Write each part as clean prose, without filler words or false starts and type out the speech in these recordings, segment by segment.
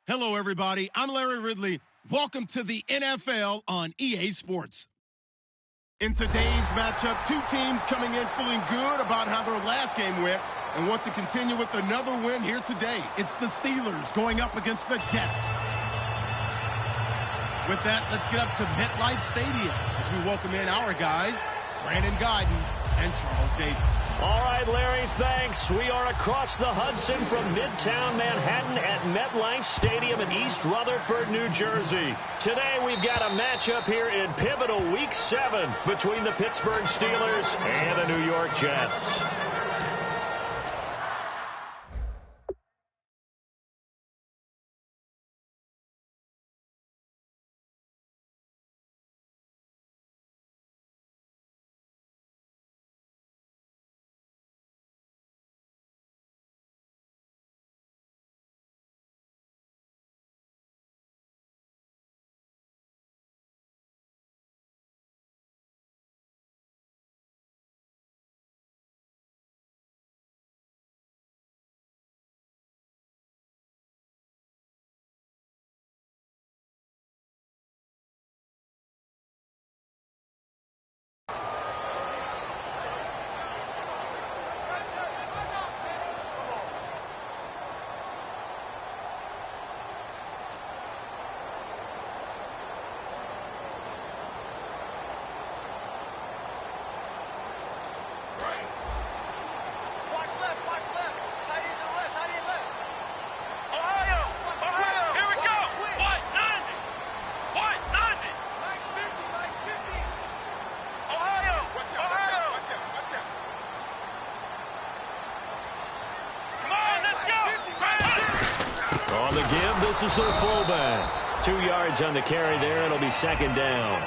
Hello, everybody. I'm Larry Ridley. Welcome to the NFL on EA Sports. In today's matchup, two teams coming in feeling good about how their last game went and want to continue with another win here today. It's the Steelers going up against the Jets. With that, let's get up to MetLife Stadium as we welcome in our guys, Brandon Guyton and Charles Davis. All right, Larry, thanks. We are across the Hudson from Midtown Manhattan at MetLife Stadium in East Rutherford, New Jersey. Today, we've got a matchup here in pivotal Week 7 between the Pittsburgh Steelers and the New York Jets. On the give, this is their fullback. 2 yards on the carry there. It'll be second down.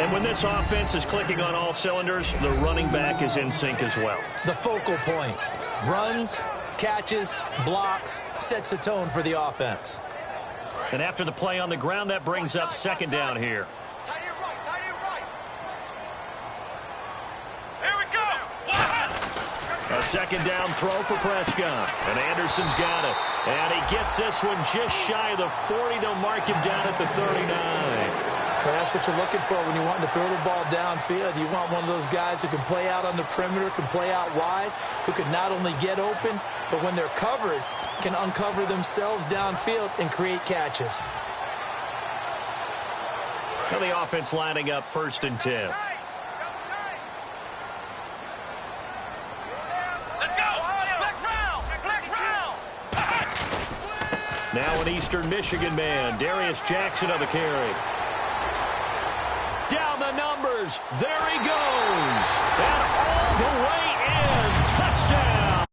And when this offense is clicking on all cylinders, the running back is in sync as well. The focal point. Runs, catches, blocks, sets the tone for the offense. And after the play on the ground, that brings up second down here. A second down throw for Prescott. And Anderson's got it. And he gets this one just shy of the 40 to mark him down at the 39. Well, that's what you're looking for when you're wanting to throw the ball downfield. You want one of those guys who can play out on the perimeter, can play out wide, who can not only get open, but when they're covered, can uncover themselves downfield and create catches. Now the offense lining up 1st and 10. Now an Eastern Michigan man, Darius Jackson on the carry. Down the numbers. There he goes. And all the way in. Touchdown.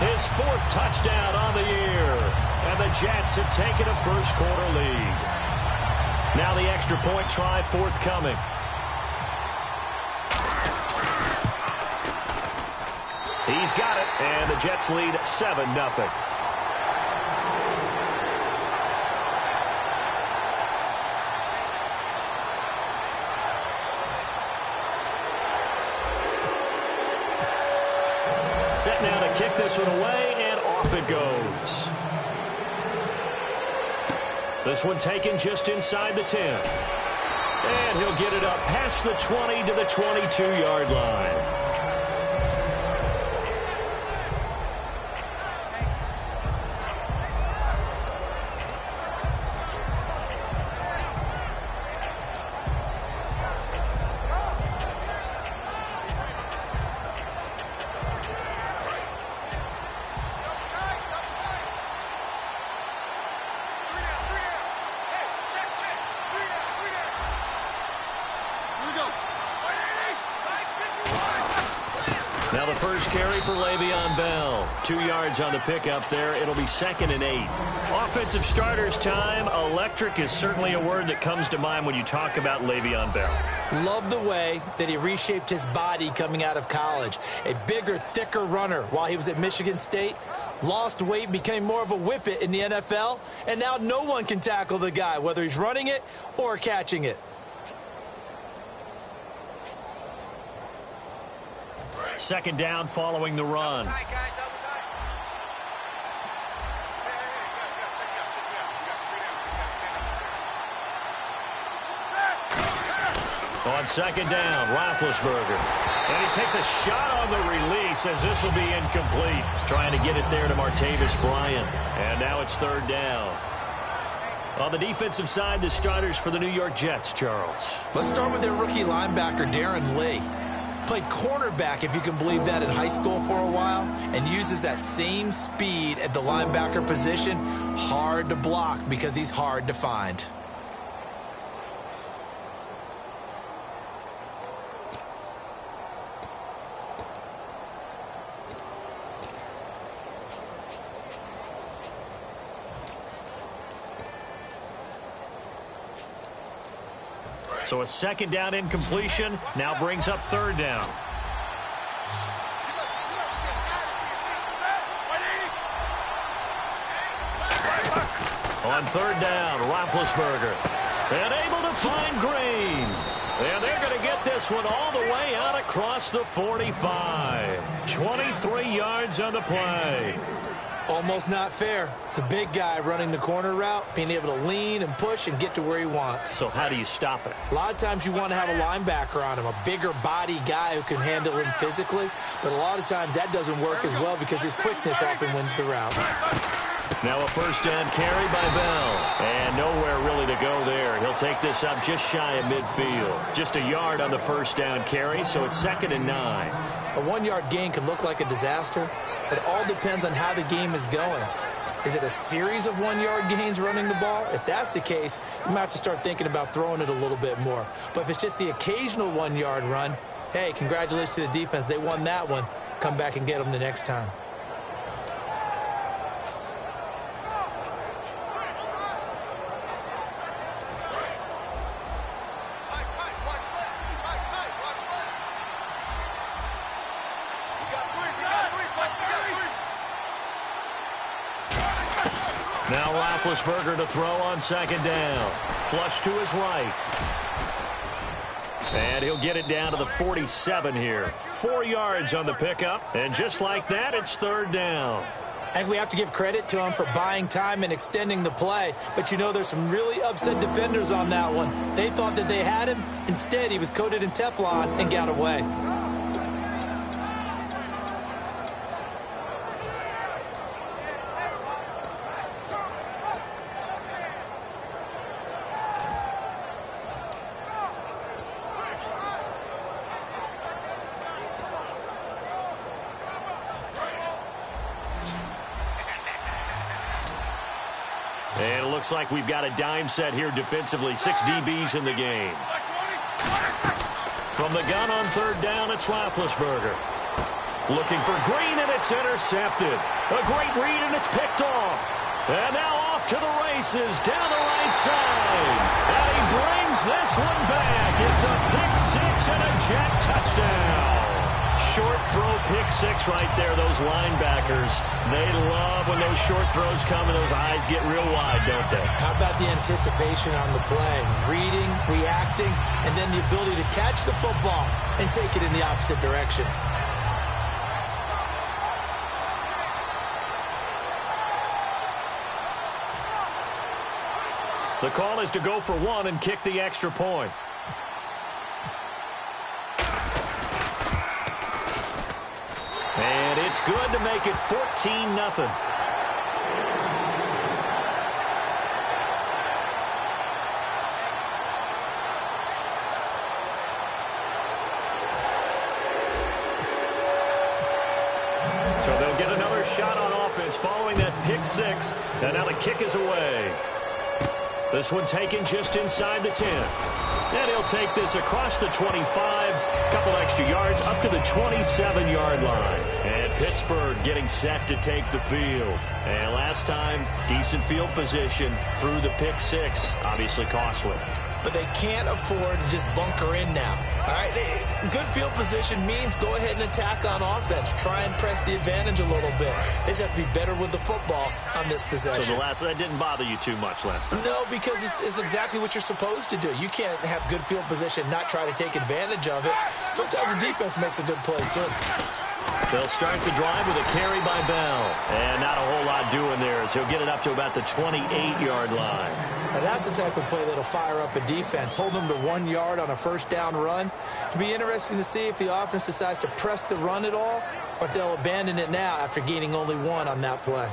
His 4th touchdown on the year. And the Jets have taken a first-quarter lead. Now the extra point try forthcoming. He's got it, and the Jets lead 7-0. Set now to kick this one away, and off it goes. This one taken just inside the 10. And he'll get it up past the 20 to the 22-yard line. Now the first carry for Le'Veon Bell. 2 yards on the pickup there. It'll be 2nd and 8. Offensive starters time. Electric is certainly a word that comes to mind when you talk about Le'Veon Bell. Love the way that he reshaped his body coming out of college. A bigger, thicker runner while he was at Michigan State. Lost weight, became more of a whippet in the NFL. And now no one can tackle the guy, whether he's running it or catching it. Second down following the run. On second down, Roethlisberger. And he takes a shot on the release as this will be incomplete. Trying to get it there to Martavis Bryant. And now it's third down. On the defensive side, the starters for the New York Jets, Charles. Let's start with their rookie linebacker, Darren Lee. Played cornerback, if you can believe that, in high school for a while, and uses that same speed at the linebacker position. Hard to block because he's hard to find. So a second down incompletion now brings up third down. On third down, Roethlisberger. And able to find Green. And they're going to get this one all the way out across the 45. 23 yards on the play. Almost not fair. The big guy running the corner route, being able to lean and push and get to where he wants. So how do you stop it? A lot of times you want to have a linebacker on him, a bigger body guy who can handle him physically. But a lot of times that doesn't work as well because his quickness often wins the route. Now a first down carry by Bell. And nowhere really to go there. He'll take this up just shy of midfield. Just a yard on the first down carry, so it's 2nd and 9. A 1-yard gain can look like a disaster. It all depends on how the game is going. Is it a series of 1-yard gains running the ball? If that's the case, you might have to start thinking about throwing it a little bit more. But if it's just the occasional 1-yard run, hey, congratulations to the defense. They won that one. Come back and get them the next time. Now Roethlisberger to throw on second down. Flush to his right. And he'll get it down to the 47 here. 4 yards on the pickup. And just like that, it's third down. I think we have to give credit to him for buying time and extending the play. But you know there's some really upset defenders on that one. They thought that they had him. Instead, he was coated in Teflon and got away. And it looks like we've got a dime set here defensively. 6 DBs in the game. From the gun on third down, it's Roethlisberger. Looking for Green, and it's intercepted. A great read, and it's picked off. And now off to the races down the right side. And he brings this one back. It's a pick six and a Jet touchdown. Short throw pick six right there. Those linebackers, they love when those short throws come and those eyes get real wide, don't they? How about the anticipation on the play? Reading, reacting, and then the ability to catch the football and take it in the opposite direction. The call is to go for one and kick the extra point. And it's good to make it 14-0. So they'll get another shot on offense following that pick six. And now the kick is away. This one taken just inside the 10. And he'll take this across the 25. Couple extra yards up to the 27-yard line. And Pittsburgh getting set to take the field. And last time, decent field position through the pick six. Obviously costly. But they can't afford to just bunker in now. All right, good field position means go ahead and attack on offense. Try and press the advantage a little bit. They just have to be better with the football on this possession. So that didn't bother you too much last time? No, because it's exactly what you're supposed to do. You can't have good field position, not try to take advantage of it. Sometimes the defense makes a good play, too. They'll start the drive with a carry by Bell. And not a whole lot doing there as he'll get it up to about the 28-yard line. Now that's the type of play that'll fire up a defense. Hold them to 1 yard on a first down run. It'll be interesting to see if the offense decides to press the run at all or if they'll abandon it now after gaining only 1 on that play.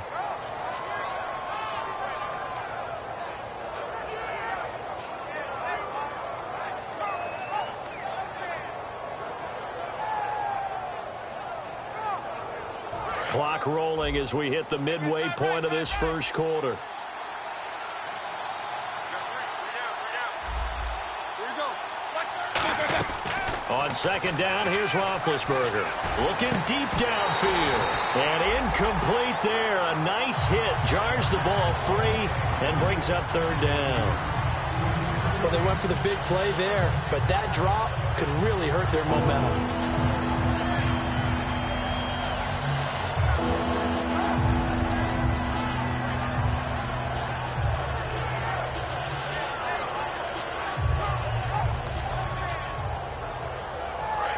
Clock rolling as we hit the midway point of this first quarter. On second down, here's Roethlisberger. Looking deep downfield. And incomplete there. A nice hit. Jars the ball free and brings up third down. Well, they went for the big play there, but that drop could really hurt their momentum.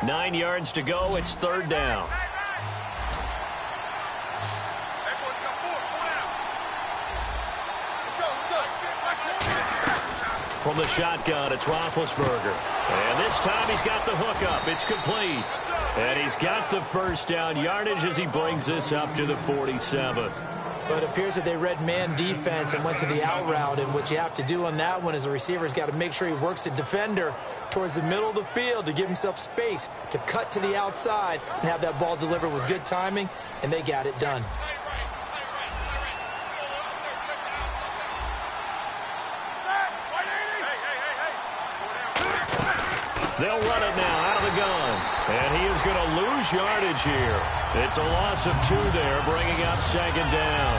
Nine yards to go. It's third down. From the shotgun, it's Roethlisberger. And this time he's got the hook up. It's complete. And he's got the first down yardage as he brings this up to the 47. But it appears that they read man defense and went to the out route, and what you have to do on that one is the receiver's got to make sure he works the defender towards the middle of the field to give himself space to cut to the outside and have that ball delivered with good timing, and they got it done. They'll run it now out of the gun. And he is going to lose yardage here. It's a loss of 2 there, bringing up second down.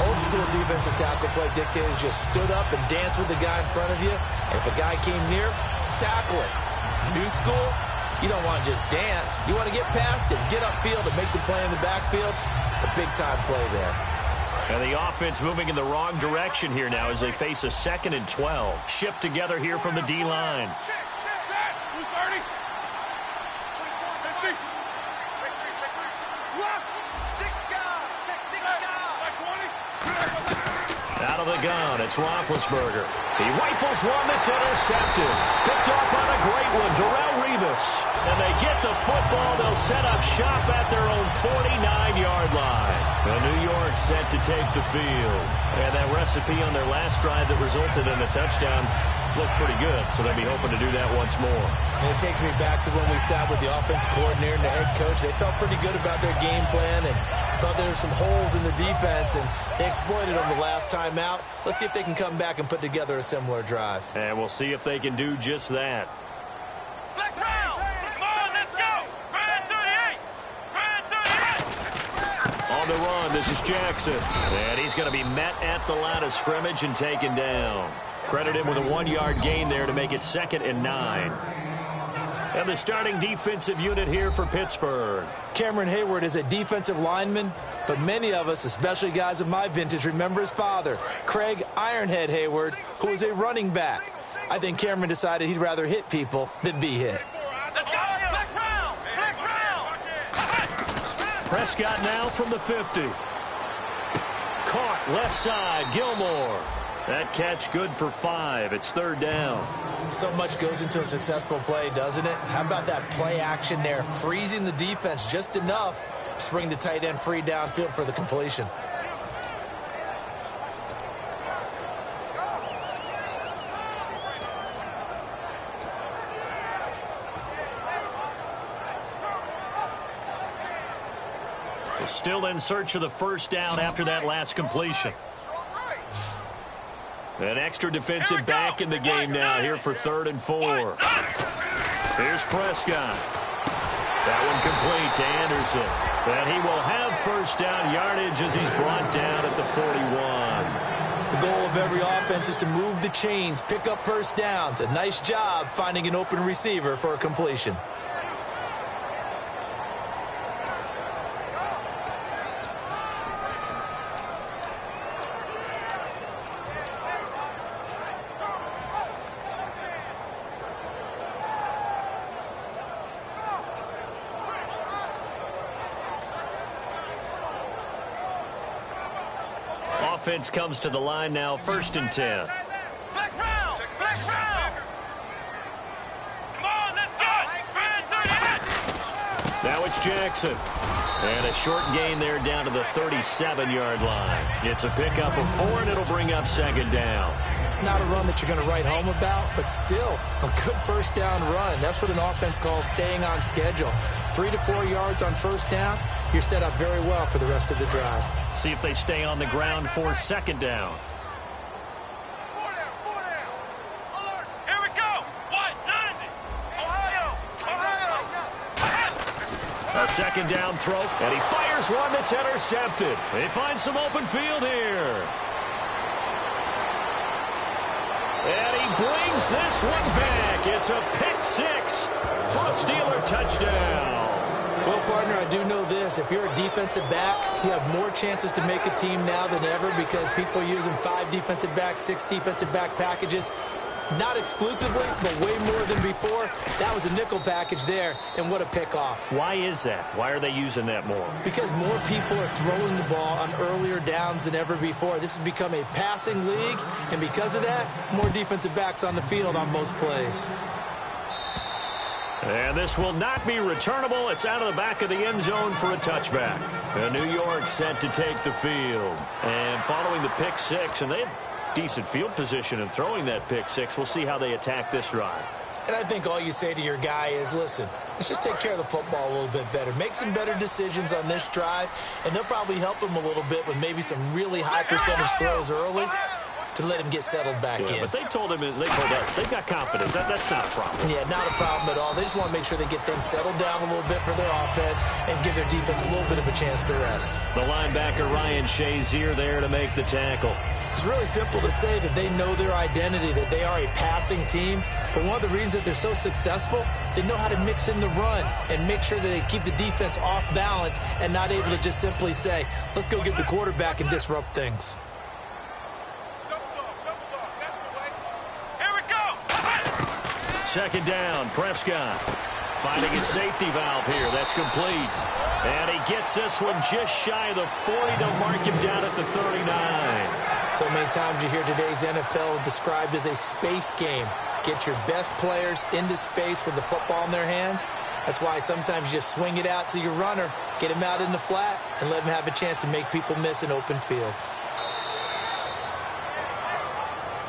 Old school defensive tackle play dictated just stood up and danced with the guy in front of you. And if a guy came near, tackle it. New school, you don't want to just dance. You want to get past it, get upfield and make the play in the backfield. A big-time play there. And the offense moving in the wrong direction here now as they face a 2nd and 12. Shift together here from the D-line. Out of the gun, it's Roethlisberger. He rifles one that's intercepted. Picked off on a great one, Darrelle Revis. And they get the football. They'll set up shop at their own 49-yard line. And New York set to take the field. And that recipe on their last drive that resulted in a touchdown looked pretty good, so they'll be hoping to do that once more. And it takes me back to when we sat with the offensive coordinator and the head coach. They felt pretty good about their game plan and thought there were some holes in the defense, and they exploited them the last time out. Let's see if they can come back and put together a similar drive. And we'll see if they can do just that. Let's go! Come on, let's go! Ryan 38! Ryan 38! On the run, this is Jackson. And he's going to be met at the line of scrimmage and taken down. Credit him with a 1-yard gain there to make it 2nd and 9. And the starting defensive unit here for Pittsburgh. Cameron Hayward is a defensive lineman, but many of us, especially guys of my vintage, remember his father, Craig Ironhead Hayward, who was a running back. I think Cameron decided he'd rather hit people than be hit. Let's go! Flex round! Flex round! Prescott now from the 50. Caught left side, Gilmore. That catch good for 5. It's third down. So much goes into a successful play, doesn't it? How about that play action there, freezing the defense just enough to bring the tight end free downfield for the completion. They're still in search of the first down after that last completion. An extra defensive back in the game now here for 3rd and 4. Here's Prescott. That one complete to Anderson. And he will have first down yardage as he's brought down at the 41. The goal of every offense is to move the chains, pick up first downs. A nice job finding an open receiver for a completion. offense comes to the line now, 1st and 10. Flex round! Flex round! Come on, let's go! Run 38! Now it's Jackson. And a short gain there down to the 37-yard line. It's a pickup of 4, and it'll bring up 2nd down. Not a run that you're going to write home about, but still a good 1st down run. That's what an offense calls staying on schedule. 3 to 4 yards on 1st down. You're set up very well for the rest of the drive. See if they stay on the ground for 2nd down. Here we go! 190! Ohio! A 2nd down throw, and he fires one that's intercepted. They find some open field here. And he brings this one back. It's a pick 6 for a Steeler touchdown. Well, partner, I do know this. If you're a defensive back, you have more chances to make a team now than ever because people are using 5 defensive backs, 6 defensive back packages. Not exclusively, but way more than before. That was a nickel package there, and what a pickoff. Why is that? Why are they using that more? Because more people are throwing the ball on earlier downs than ever before. This has become a passing league, and because of that, more defensive backs on the field on most plays. And this will not be returnable. It's out of the back of the end zone for a touchback. And New York set to take the field. And following the pick 6, and they have decent field position in throwing that pick 6. We'll see how they attack this drive. And I think all you say to your guy is, listen, let's just take care of the football a little bit better. Make some better decisions on this drive, and they'll probably help him a little bit with maybe some really high percentage throws early to let him get settled back in. But they told us they've got confidence. That's not a problem. Yeah, not a problem at all. They just want to make sure they get things settled down a little bit for their offense and give their defense a little bit of a chance to rest. The linebacker Ryan Shazier there to make the tackle. It's really simple to say that they know their identity, that they are a passing team. But one of the reasons that they're so successful, they know how to mix in the run and make sure that they keep the defense off balance and not able to just simply say, let's go get the quarterback and disrupt things. Here we go! 2nd down, Prescott. Finding his safety valve here. That's complete. And he gets this one just shy of the 40 to mark him down at the 39. So many times you hear today's NFL described as a space game. Get your best players into space with the football in their hands. That's why sometimes you just swing it out to your runner, get him out in the flat, and let him have a chance to make people miss an open field.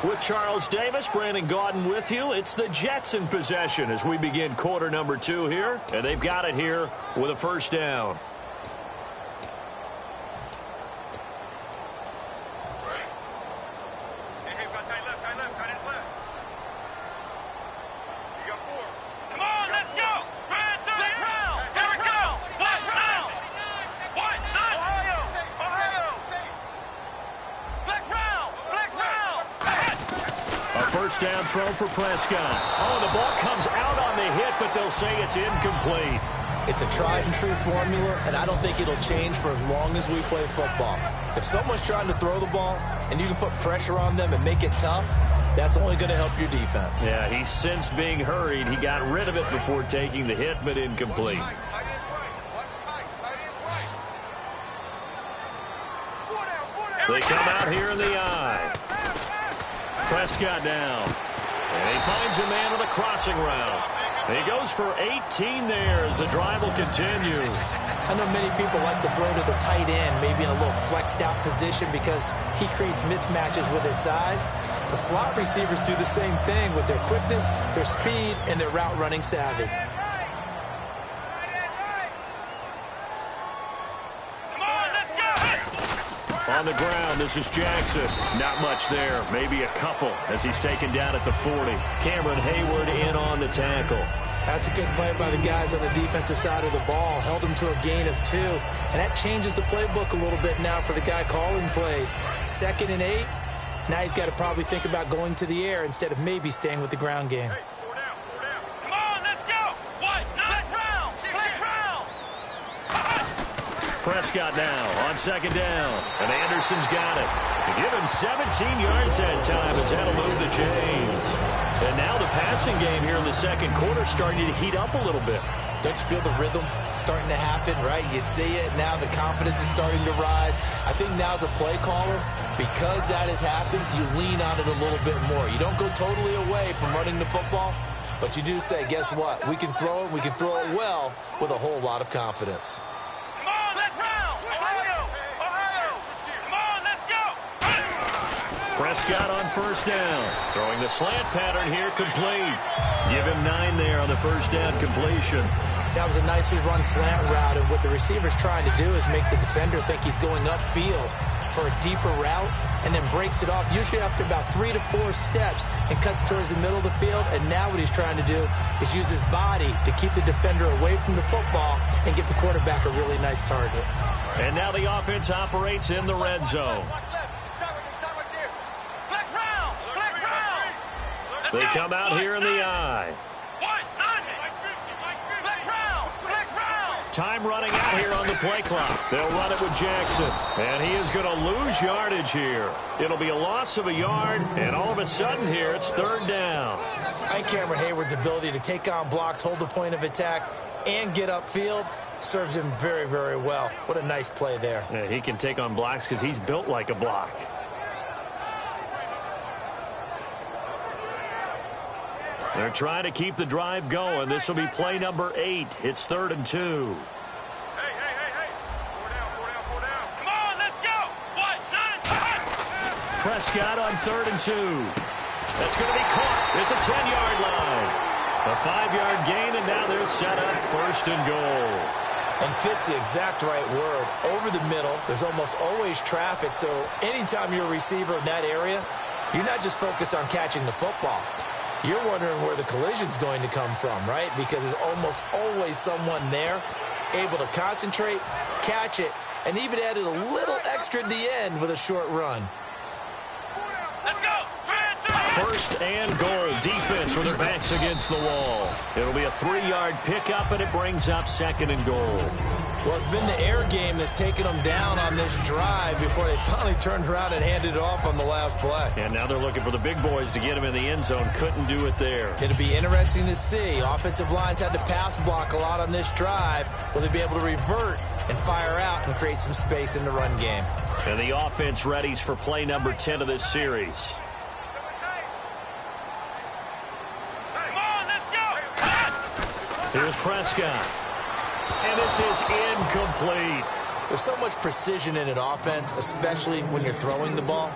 With Charles Davis, Brandon Gaudin with you. It's the Jets in possession as we begin quarter number 2 here. And they've got it here with a 1st down. Hey, got tight left, tight left. You got 4. Come on, let's go! Run 38! Here we go! Flex round! What? Ohio! Flex round! Flex round! A 1st down throw for Prescott. Oh, the ball comes out on the hit, but they'll say it's incomplete. It's a tried-and-true formula, and I don't think it'll change for as long as we play football. If someone's trying to throw the ball and you can put pressure on them and make it tough, that's only going to help your defense. Yeah, he's since being hurried. He got rid of it before taking the hit, but incomplete. They come out here in the eye. Prescott down. And he finds a man with a crossing route. He goes for 18 there as the drive will continue. I know many people like to throw to the tight end, maybe in a little flexed out position because he creates mismatches with his size. The slot receivers do the same thing with their quickness, their speed, and their route running savvy. On the ground, this is Jackson. Not much there. Maybe a couple as he's taken down at the 40. Cameron Hayward in on the tackle. That's a good play by the guys on the defensive side of the ball. Held him to a gain of 2. And that changes the playbook a little bit now for the guy calling plays. 2nd and 8. Now he's got to probably think about going to the air instead of maybe staying with the ground game. Hey, 4 down. Come on, let's go. What? Flex round. Flex round. Prescott now on 2nd down. And Anderson's got it. To give him 17 yards that time as that'll move the chains. And now the passing game here in the 2nd quarter starting to heat up a little bit. Don't you feel the rhythm starting to happen, right? You see it now, the confidence is starting to rise. I think now as a play caller, because that has happened, you lean on it a little bit more. You don't go totally away from running the football, but you do say, guess what? We can throw it well with a whole lot of confidence. Come on, let's round! Ohio! Come on, let's go! Prescott on first down. Throwing the slant pattern here, complete. Give him 9 there on the first down completion. That was a nicely run slant route, and what the receiver's trying to do is make the defender think he's going upfield for a deeper route, and then breaks it off, usually after about 3 to 4 steps, and cuts towards the middle of the field. And now what he's trying to do is use his body to keep the defender away from the football and give the quarterback a really nice target. And now the offense operates in the red zone. Flex round! Flex round! They come out here in the eye. Time running out here on the play clock. They'll run it with Jackson. And he is going to lose yardage here. It'll be a loss of a yard, and all of a sudden here, it's third down. I think Cameron Hayward's ability to take on blocks, hold the point of attack, and get upfield serves him very, very well. What a nice play there. Yeah, he can take on blocks because he's built like a block. They're trying to keep the drive going. This will be play number 8. It's 3rd and 2. Hey. 4 down. Come on, let's go. 1, 9, 5. Prescott on 3rd and 2. That's going to be caught at the 10-yard line. A 5-yard gain, and now they're set up 1st and goal. And fit's the exact right word. Over the middle, there's almost always traffic, so anytime you're a receiver in that area, you're not just focused on catching the football. You're wondering where the collision's going to come from, right? Because there's almost always someone there able to concentrate, catch it, and even added a little extra at the end with a short run. Let's go. 1st and goal. Defense with their backs against the wall. It'll be a 3-yard pickup, and it brings up 2nd and goal. Well, it's been the air game that's taken them down on this drive before they finally turned around and handed it off on the last play. And now they're looking for the big boys to get him in the end zone. Couldn't do it there. It'll be interesting to see. Offensive lines had to pass block a lot on this drive. Will they be able to revert and fire out and create some space in the run game? And the offense readies for play number 10 of this series. Come on, let's go. Here's Prescott. And this is incomplete. There's so much precision in an offense, especially when you're throwing the ball.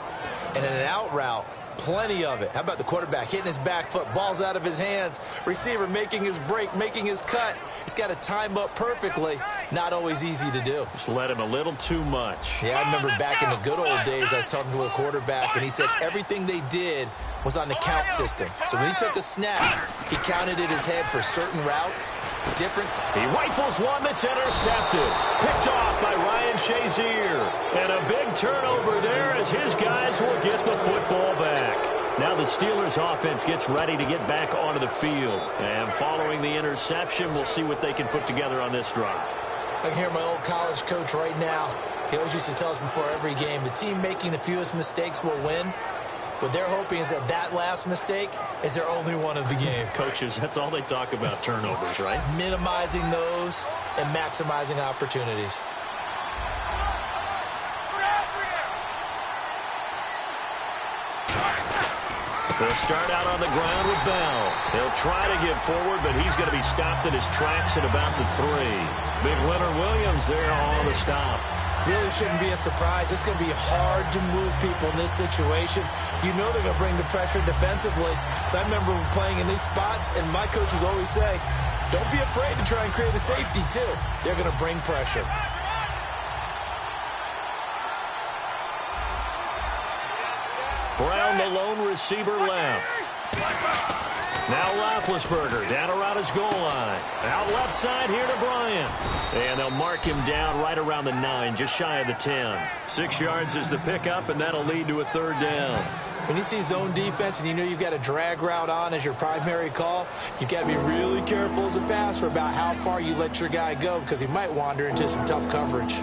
And in an out route, plenty of it. How about the quarterback hitting his back foot, ball's out of his hands, receiver making his break, making his cut. He's got to time up perfectly. Not always easy to do. Just let him a little too much. Yeah, I remember back in the good old days, I was talking to a quarterback, and he said everything they did was on the count system. So when he took a snap, he counted in his head for certain routes, different. He rifles one that's intercepted. Picked off by Ryan Shazier. And a big turnover there as his guys will get the football back. Now the Steelers offense gets ready to get back onto the field. And following the interception, we'll see what they can put together on this drive. I can hear my old college coach right now. He always used to tell us before every game, the team making the fewest mistakes will win. What they're hoping is that last mistake is their only one of the game. Coaches, that's all they talk about, turnovers, right? Minimizing those and maximizing opportunities. They'll start out on the ground with Bell. He'll try to get forward, but he's going to be stopped at his tracks at about the 3. Big Leonard Williams there on the stop. Really shouldn't be a surprise. It's going to be hard to move people in this situation. You know they're going to bring the pressure defensively. Because I remember playing in these spots, and my coaches always say, don't be afraid to try and create a safety, too. They're going to bring pressure. Brown, the lone receiver, left. Now Roethlisberger down around his goal line. Out left side here to Bryant. And they'll mark him down right around the 9, just shy of the 10. 6 yards is the pickup, and that'll lead to a 3rd down. When you see zone defense and you know you've got a drag route on as your primary call, you've got to be really careful as a passer about how far you let your guy go because he might wander into some tough coverage.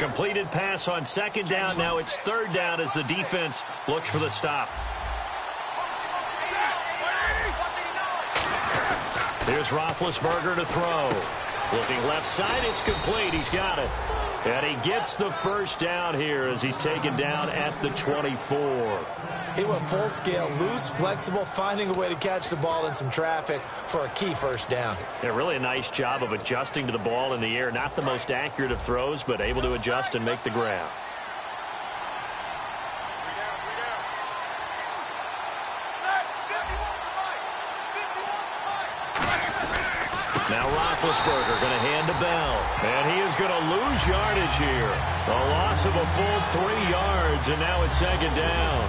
completed pass on second down. Now it's third down as the defense looks for the stop. Here's Roethlisberger to throw. Looking left side, it's complete. He's got it. And he gets the first down here as he's taken down at the 24. He went full scale, loose, flexible, finding a way to catch the ball in some traffic for a key first down. Yeah, really a nice job of adjusting to the ball in the air. Not the most accurate of throws, but able to adjust and make the grab. Now Roethlisberger going to hand to Bell. And he is going to lose yardage here. A loss of a full 3 yards, and now it's second down.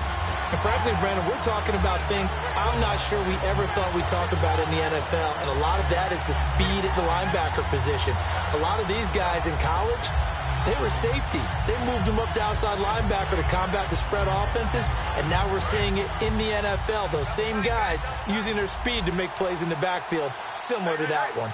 And frankly, Brandon, we're talking about things I'm not sure we ever thought we'd talk about in the NFL. And a lot of that is the speed at the linebacker position. A lot of these guys in college, they were safeties. They moved them up to outside linebacker to combat the spread offenses. And now we're seeing it in the NFL. Those same guys using their speed to make plays in the backfield, similar to that one.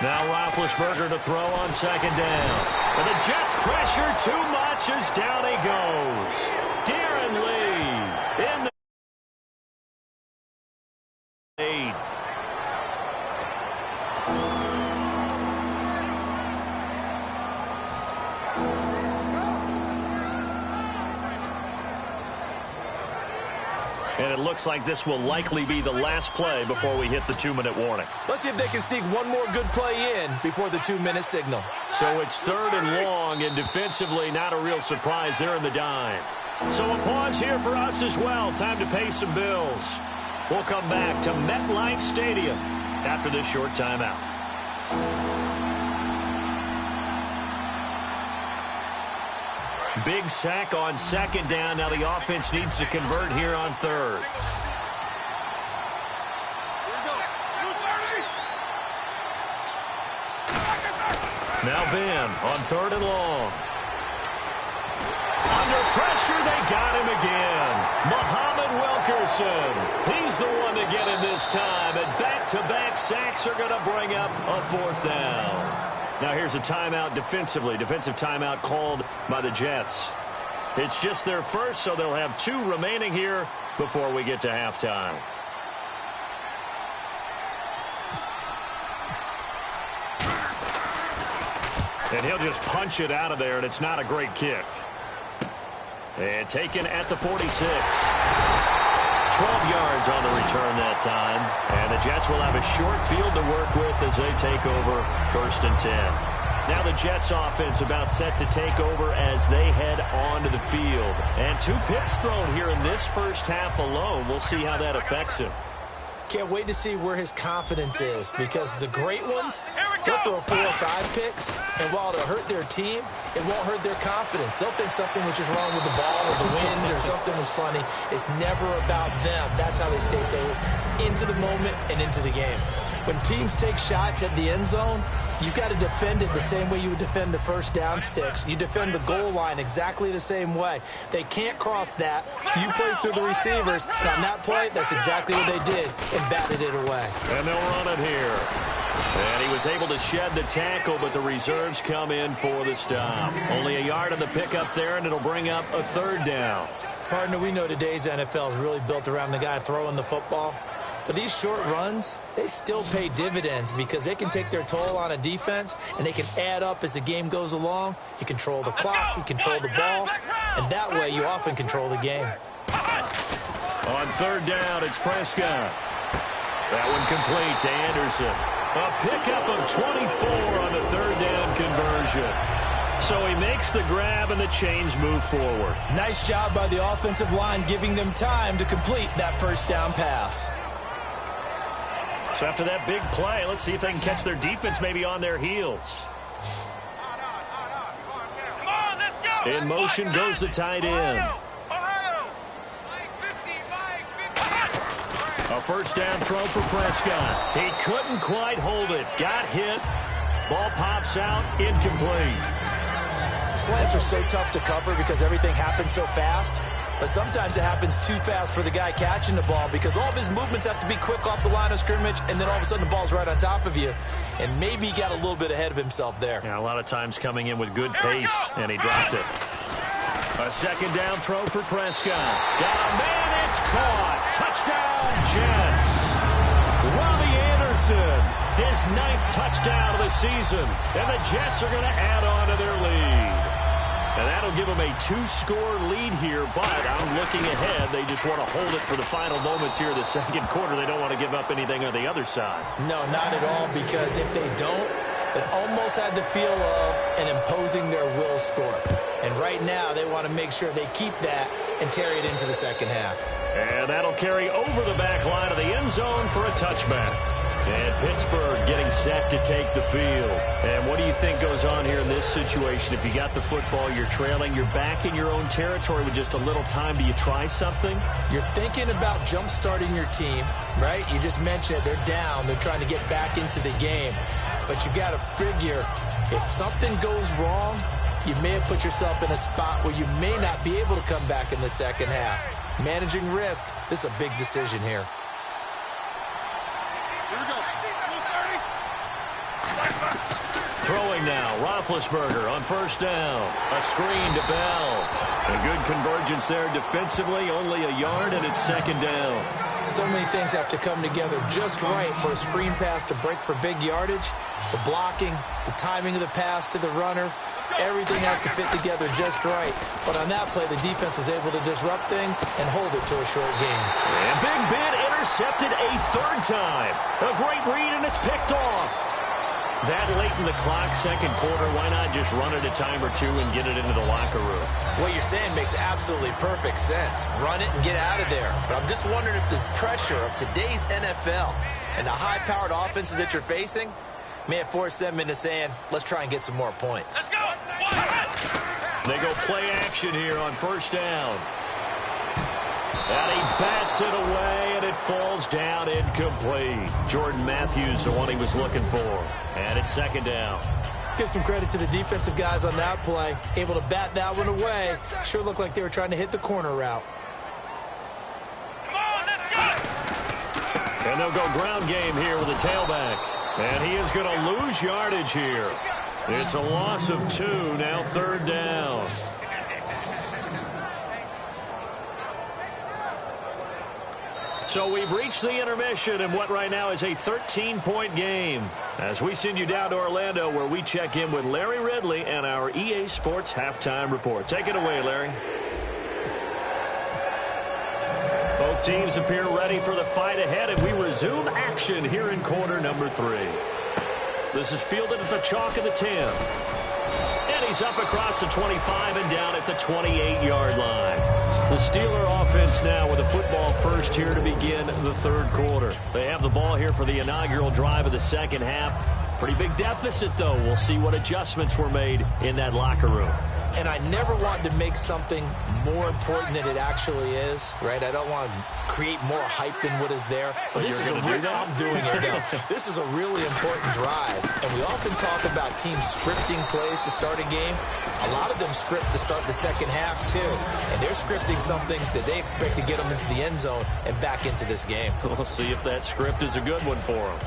Now Roethlisberger to throw on second down. And the Jets pressure too much as down he goes. Darren Lee in the lead. And it looks like this will likely be the last play before we hit the 2-minute warning. Let's see if they can sneak one more good play in before the 2-minute signal. So it's third and long, and defensively not a real surprise there in the dime. So a pause here for us as well. Time to pay some bills. We'll come back to MetLife Stadium after this short timeout. Big sack on second down. Now the offense needs to convert here on third. Now Ben on third and long. Under pressure, they got him again. Muhammad Wilkerson. He's the one to get him this time. And back-to-back sacks are going to bring up a fourth down. Now here's a timeout defensively. Defensive timeout called by the Jets. It's just their first, so they'll have 2 remaining here before we get to halftime. And he'll just punch it out of there, and it's not a great kick. And taken at the 46. 12 yards on the return that time. And the Jets will have a short field to work with as they take over 1st and 10. Now the Jets offense about set to take over as they head onto the field. And 2 picks thrown here in this first half alone. We'll see how that affects him. Can't wait to see where his confidence is, because the great ones, they'll throw 4 or 5 picks, and while it'll hurt their team, it won't hurt their confidence. They'll think something was just wrong with the ball or the wind or something was funny. It's never about them. That's how they stay so into the moment and into the game. When teams take shots at the end zone, you've got to defend it the same way you would defend the first down sticks. You defend the goal line exactly the same way. They can't cross that. You play through the receivers. And on that play, that's exactly what they did and batted it away. And they'll run it here. And he was able to shed the tackle, but the reserves come in for the stop. Only a yard on the pickup there, and it'll bring up a third down. Partner, we know today's NFL is really built around the guy throwing the football. But these short runs, they still pay dividends because they can take their toll on a defense, and they can add up as the game goes along. You control the clock, you control the ball, and that way you often control the game. On third down, it's Prescott. That one complete to Anderson. A pickup of 24 on the third down conversion. So he makes the grab and the chains move forward. Nice job by the offensive line giving them time to complete that first down pass. So after that big play, let's see if they can catch their defense maybe on their heels. In motion goes the tight end. A first down throw for Prescott. He couldn't quite hold it. Got hit. Ball pops out. Incomplete. Slants are so tough to cover because everything happens so fast. But sometimes it happens too fast for the guy catching the ball because all of his movements have to be quick off the line of scrimmage, and then all of a sudden the ball's right on top of you. And maybe he got a little bit ahead of himself there. Yeah, a lot of times coming in with good pace, and he dropped it. A second down throw for Prescott. Got a man, it's caught. Touchdown, Jets. Robbie Anderson, his 9th touchdown of the season. And the Jets are going to add on to their lead. And that'll give them a 2-score lead here, but I'm looking ahead. They just want to hold it for the final moments here in the second quarter. They don't want to give up anything on the other side. No, not at all, because if they don't, it almost had the feel of an imposing their will score. And right now, they want to make sure they keep that and carry it into the second half. And that'll carry over the back line of the end zone for a touchback. And Pittsburgh getting set to take the field. And what do you think goes on here in this situation? If you got the football, you're trailing, you're back in your own territory with just a little time. Do you try something? You're thinking about jump-starting your team, right? You just mentioned it. They're down. They're trying to get back into the game. But you got to figure, if something goes wrong, you may have put yourself in a spot where you may not be able to come back in the second half. Managing risk, this is a big decision here. Throwing now, Roethlisberger on first down. A screen to Bell. A good convergence there defensively, only a yard, and it's second down. So many things have to come together just right for a screen pass to break for big yardage. The blocking, the timing of the pass to the runner, everything has to fit together just right. But on that play, the defense was able to disrupt things and hold it to a short gain. And Big Ben intercepted a 3rd time. A great read, and it's picked off. That late in the clock, second quarter, why not just run it a time or two and get it into the locker room? What you're saying makes absolutely perfect sense. Run it and get out of there. But I'm just wondering if the pressure of today's NFL and the high-powered offenses that you're facing may have forced them into saying, let's try and get some more points. Let's go. They go play action here on first down. And he bats it away, and it falls down incomplete. Jordan Matthews, the one he was looking for. And it's second down. Let's give some credit to the defensive guys on that play. Able to bat that one away. Sure looked like they were trying to hit the corner route. Come on, let's go. And they'll go ground game here with a tailback. And he is going to lose yardage here. It's a loss of 2, now third down. So we've reached the intermission in what right now is a 13-point game. As we send you down to Orlando, where we check in with Larry Ridley and our EA Sports Halftime Report. Take it away, Larry. Both teams appear ready for the fight ahead, and we resume action here in quarter number 3. This is fielded at the chalk of the 10. And he's up across the 25 and down at the 28-yard line. The Steeler offense now with a football first here to begin the third quarter. They have the ball here for the inaugural drive of the second half. Pretty big deficit, though. We'll see what adjustments were made in that locker room. And I never wanted to make something more important than it actually is, right? I don't want to create more hype than what is there. But this is a real, I'm doing it now. This is a really important drive. And we often talk about teams scripting plays to start a game. A lot of them script to start the second half, too. And they're scripting something that they expect to get them into the end zone and back into this game. We'll see if that script is a good one for them.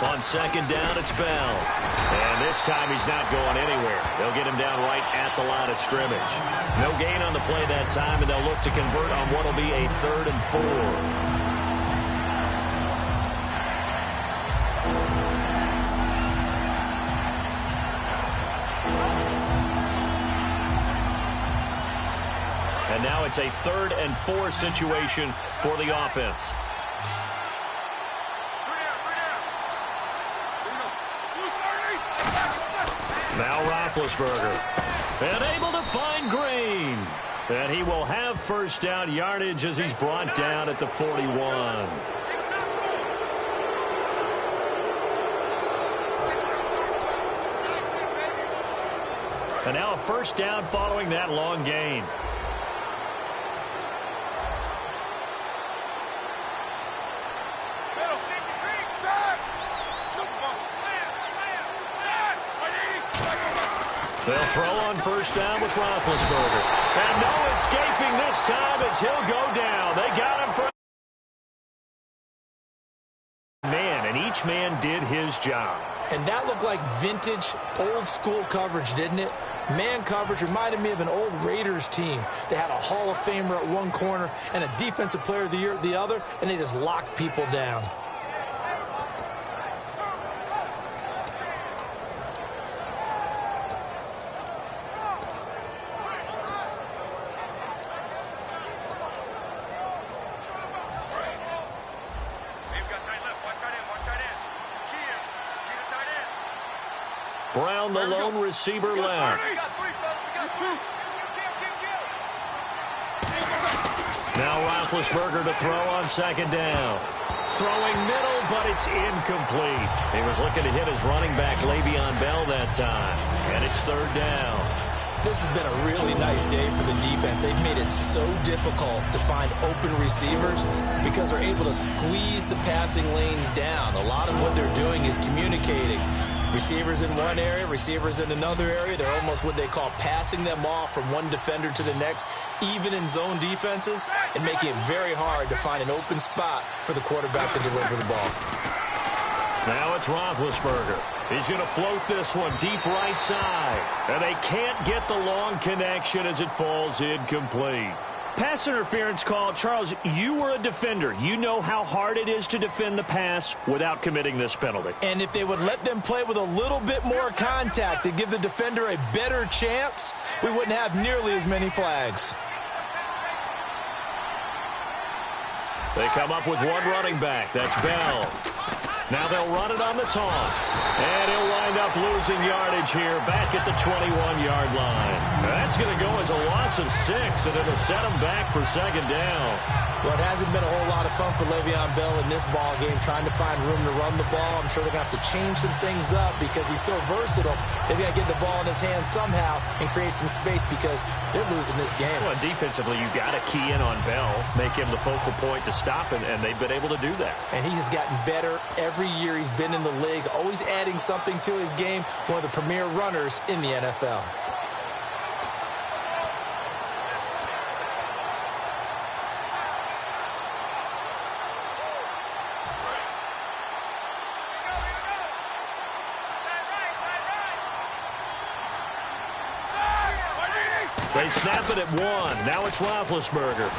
On second down, it's Bell. And this time he's not going anywhere. They'll get him down right at the line of scrimmage. No gain on the play that time, and they'll look to convert on what will be a 3rd and 4. And now it's a 3rd and 4 situation for the offense. Now Roethlisberger, and able to find Green. And he will have first down yardage as he's brought down at the 41. And now a first down following that long gain. They'll throw on first down with Roethlisberger. And no escaping this time as he'll go down. They got him for man, and each man did his job. And that looked like vintage, old-school coverage, didn't it? Man coverage reminded me of an old Raiders team. They had a Hall of Famer at one corner and a Defensive Player of the Year at the other, and they just locked people down. Brown, the lone receiver left. Now Roethlisberger to throw on second down. Throwing middle, but it's incomplete. He was looking to hit his running back, Le'Veon Bell, that time. And it's third down. This has been a really nice day for the defense. They've made it so difficult to find open receivers because they're able to squeeze the passing lanes down. A lot of what they're doing is communicating. Receivers in one area, receivers in another area. They're almost what they call passing them off from one defender to the next, even in zone defenses, and making it very hard to find an open spot for the quarterback to deliver the ball. Now it's Roethlisberger. He's going to float this one deep right side. And they can't get the long connection as it falls incomplete. Pass interference call. Charles, you were a defender. You know how hard it is to defend the pass without committing this penalty. And if they would let them play with a little bit more contact to give the defender a better chance, we wouldn't have nearly as many flags. They come up with one running back. That's Bell. Now they'll run it on the toss. And he'll wind up losing yardage here back at the 21-yard line. That's going to go as a loss of 6, and it'll set him back for second down. Well, it hasn't been a whole lot of fun for Le'Veon Bell in this ball game, trying to find room to run the ball. I'm sure they're going to have to change some things up because he's so versatile. They've got to get the ball in his hands somehow and create some space because they're losing this game. Well, defensively, you've got to key in on Bell, make him the focal point to stop him, and they've been able to do that. And he has gotten better every year he's been in the league, always adding something to his game, one of the premier runners in the NFL. They snap it at 1. Now it's Roethlisberger.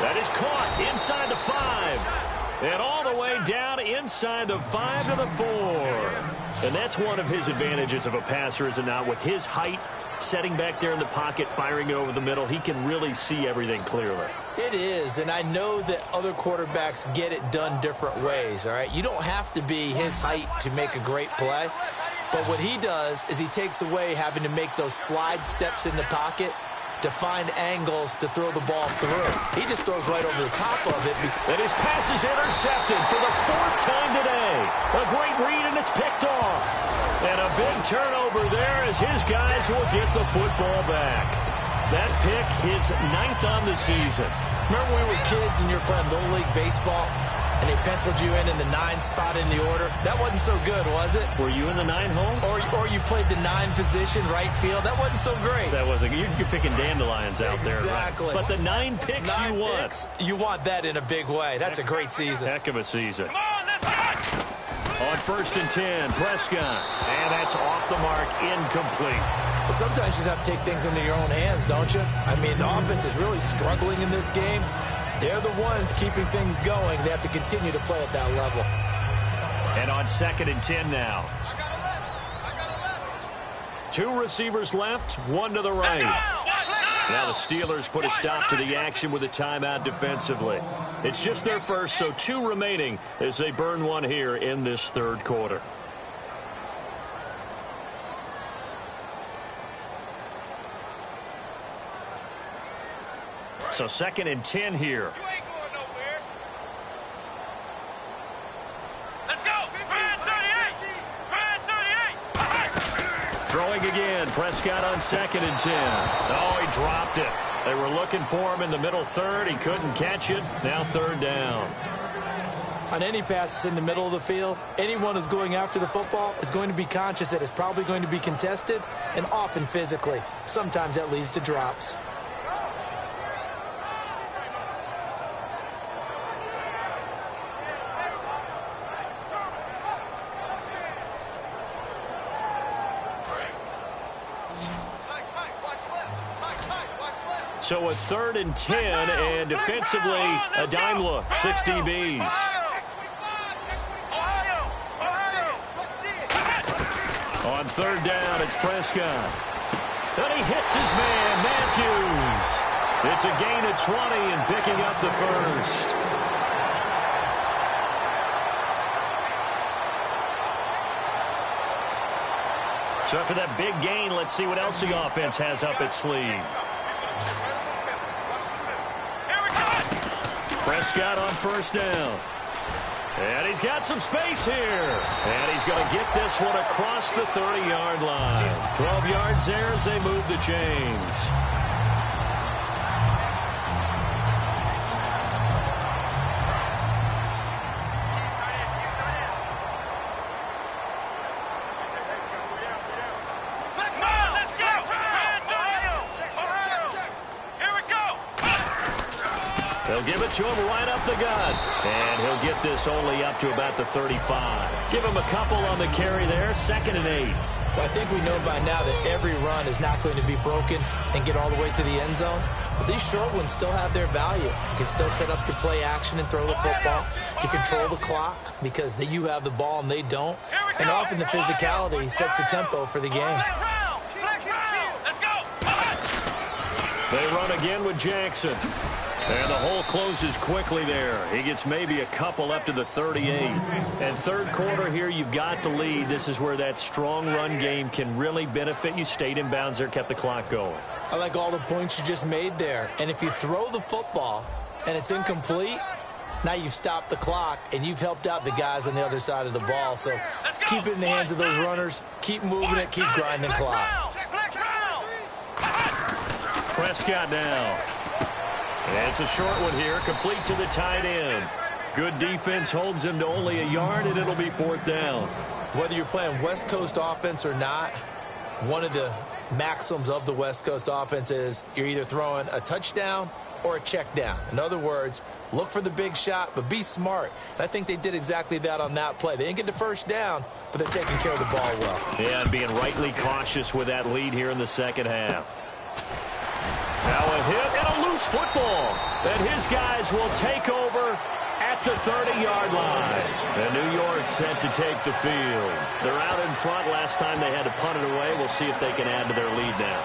That is caught inside the 5. And all the way down inside the 5 to the 4. And that's one of his advantages of a passer, is it not? With his height, setting back there in the pocket, firing it over the middle, he can really see everything clearly. It is, and I know that other quarterbacks get it done different ways, all right? You don't have to be his height to make a great play. But what he does is he takes away having to make those slide steps in the pocket to find angles to throw the ball through. He just throws right over the top of it. And his pass is intercepted for the 4th time today. A great read, and it's picked off. And a big turnover there as his guys will get the football back. That pick, his 9th on the season. Remember when we were kids and you were playing Little League Baseball and they penciled you in the 9 spot in the order? That wasn't so good, was it? Were you in the 9 hole? Or you played the 9 position, right field. That wasn't so great. That wasn't. You're picking dandelions out there. Exactly. Right? But the 9 picks you want. You want that in a big way. That's a great season. Heck of a season. Come on, let's go! On 1st and 10, Prescott. And that's off the mark, incomplete. Well, sometimes you just have to take things into your own hands, don't you? I mean, the offense is really struggling in this game. They're the ones keeping things going. They have to continue to play at that level. And on 2nd and 10 now. 2 receivers left, 1 to the right. Now the Steelers put a stop to the action with a timeout defensively. It's just their first, so 2 remaining as they burn 1 here in this 3rd quarter. So 2nd and 10 here. You ain't going nowhere. Let's go! 38! Throwing again. Prescott on 2nd and 10. Oh, he dropped it. They were looking for him in the middle third. He couldn't catch it. Now 3rd down. On any passes in the middle of the field, anyone who's going after the football is going to be conscious that it's probably going to be contested, and often physically. Sometimes that leads to drops. So a 3rd and 10, and defensively, a dime look. 6 DBs. On 3rd down, it's Prescott. And he hits his man, Matthews. It's a gain of 20 and picking up the first. So after that big gain, let's see what else the offense has up its sleeve. Prescott on 1st down. And he's got some space here. And he's going to get this one across the 30-yard line. 12 yards there as they move the chains. They'll give it to him right up the gut. And he'll get this only up to about the 35. Give him a couple on the carry there. 2nd and 8. Well, I think we know by now that every run is not going to be broken and get all the way to the end zone. But these short ones still have their value. You can still set up your play action and throw the football. You control the clock because you have the ball and they don't. And often the physicality sets the tempo for the game. They run again with Jackson. And the hole closes quickly there. He gets maybe a couple up to the 38. And 3rd quarter here, you've got the lead. This is where that strong run game can really benefit you. Stayed in bounds there, kept the clock going. I like all the points you just made there. And if you throw the football and it's incomplete, now you've stopped the clock and you've helped out the guys on the other side of the ball. So keep it in the hands of those runners. Keep moving it. Keep grinding clock. Prescott now. And it's a short one here, complete to the tight end. Good defense holds him to only a yard, and it'll be 4th down. Whether you're playing West Coast offense or not, one of the maxims of the West Coast offense is you're either throwing a touchdown or a check down. In other words, look for the big shot, but be smart. And I think they did exactly that on that play. They didn't get the 1st down, but they're taking care of the ball well. Yeah, and being rightly cautious with that lead here in the 2nd half. Now a hit and a loose football. And his guys will take over at the 30-yard line. And New York set to take the field. They're out in front. Last time they had to punt it away. We'll see if they can add to their lead now.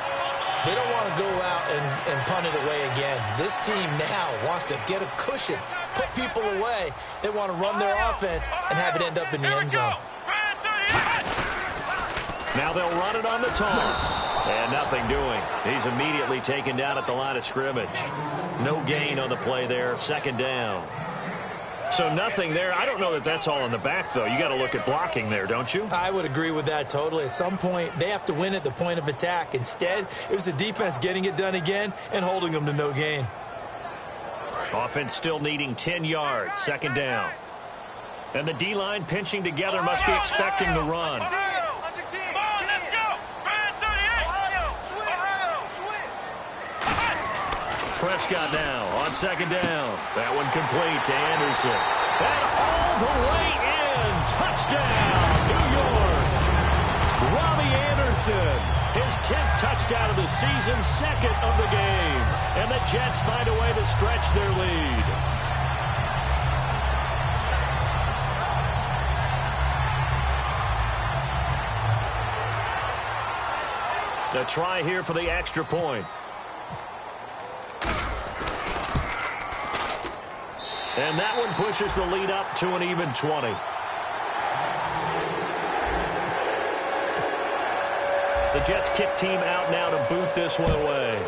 They don't want to go out and punt it away again. This team now wants to get a cushion, put people away. They want to run their offense and have it end up in the end zone. Now they'll run it on the toss. And nothing doing. He's immediately taken down at the line of scrimmage. No gain on the play there. 2nd down. So nothing there. I don't know that that's all in the back, though. You got to look at blocking there, don't you? I would agree with that totally. At some point, they have to win at the point of attack. Instead, it was the defense getting it done again and holding them to no gain. Offense still needing 10 yards. 2nd down. And the D-line pinching together must be expecting the run. Prescott now on 2nd down. That one complete to Anderson. And all the way in. Touchdown, New York. Robbie Anderson, his 10th touchdown of the season, 2nd of the game. And the Jets find a way to stretch their lead. The try here for the extra point. And that one pushes the lead up to an even 20. The Jets kick team out now to boot this one away.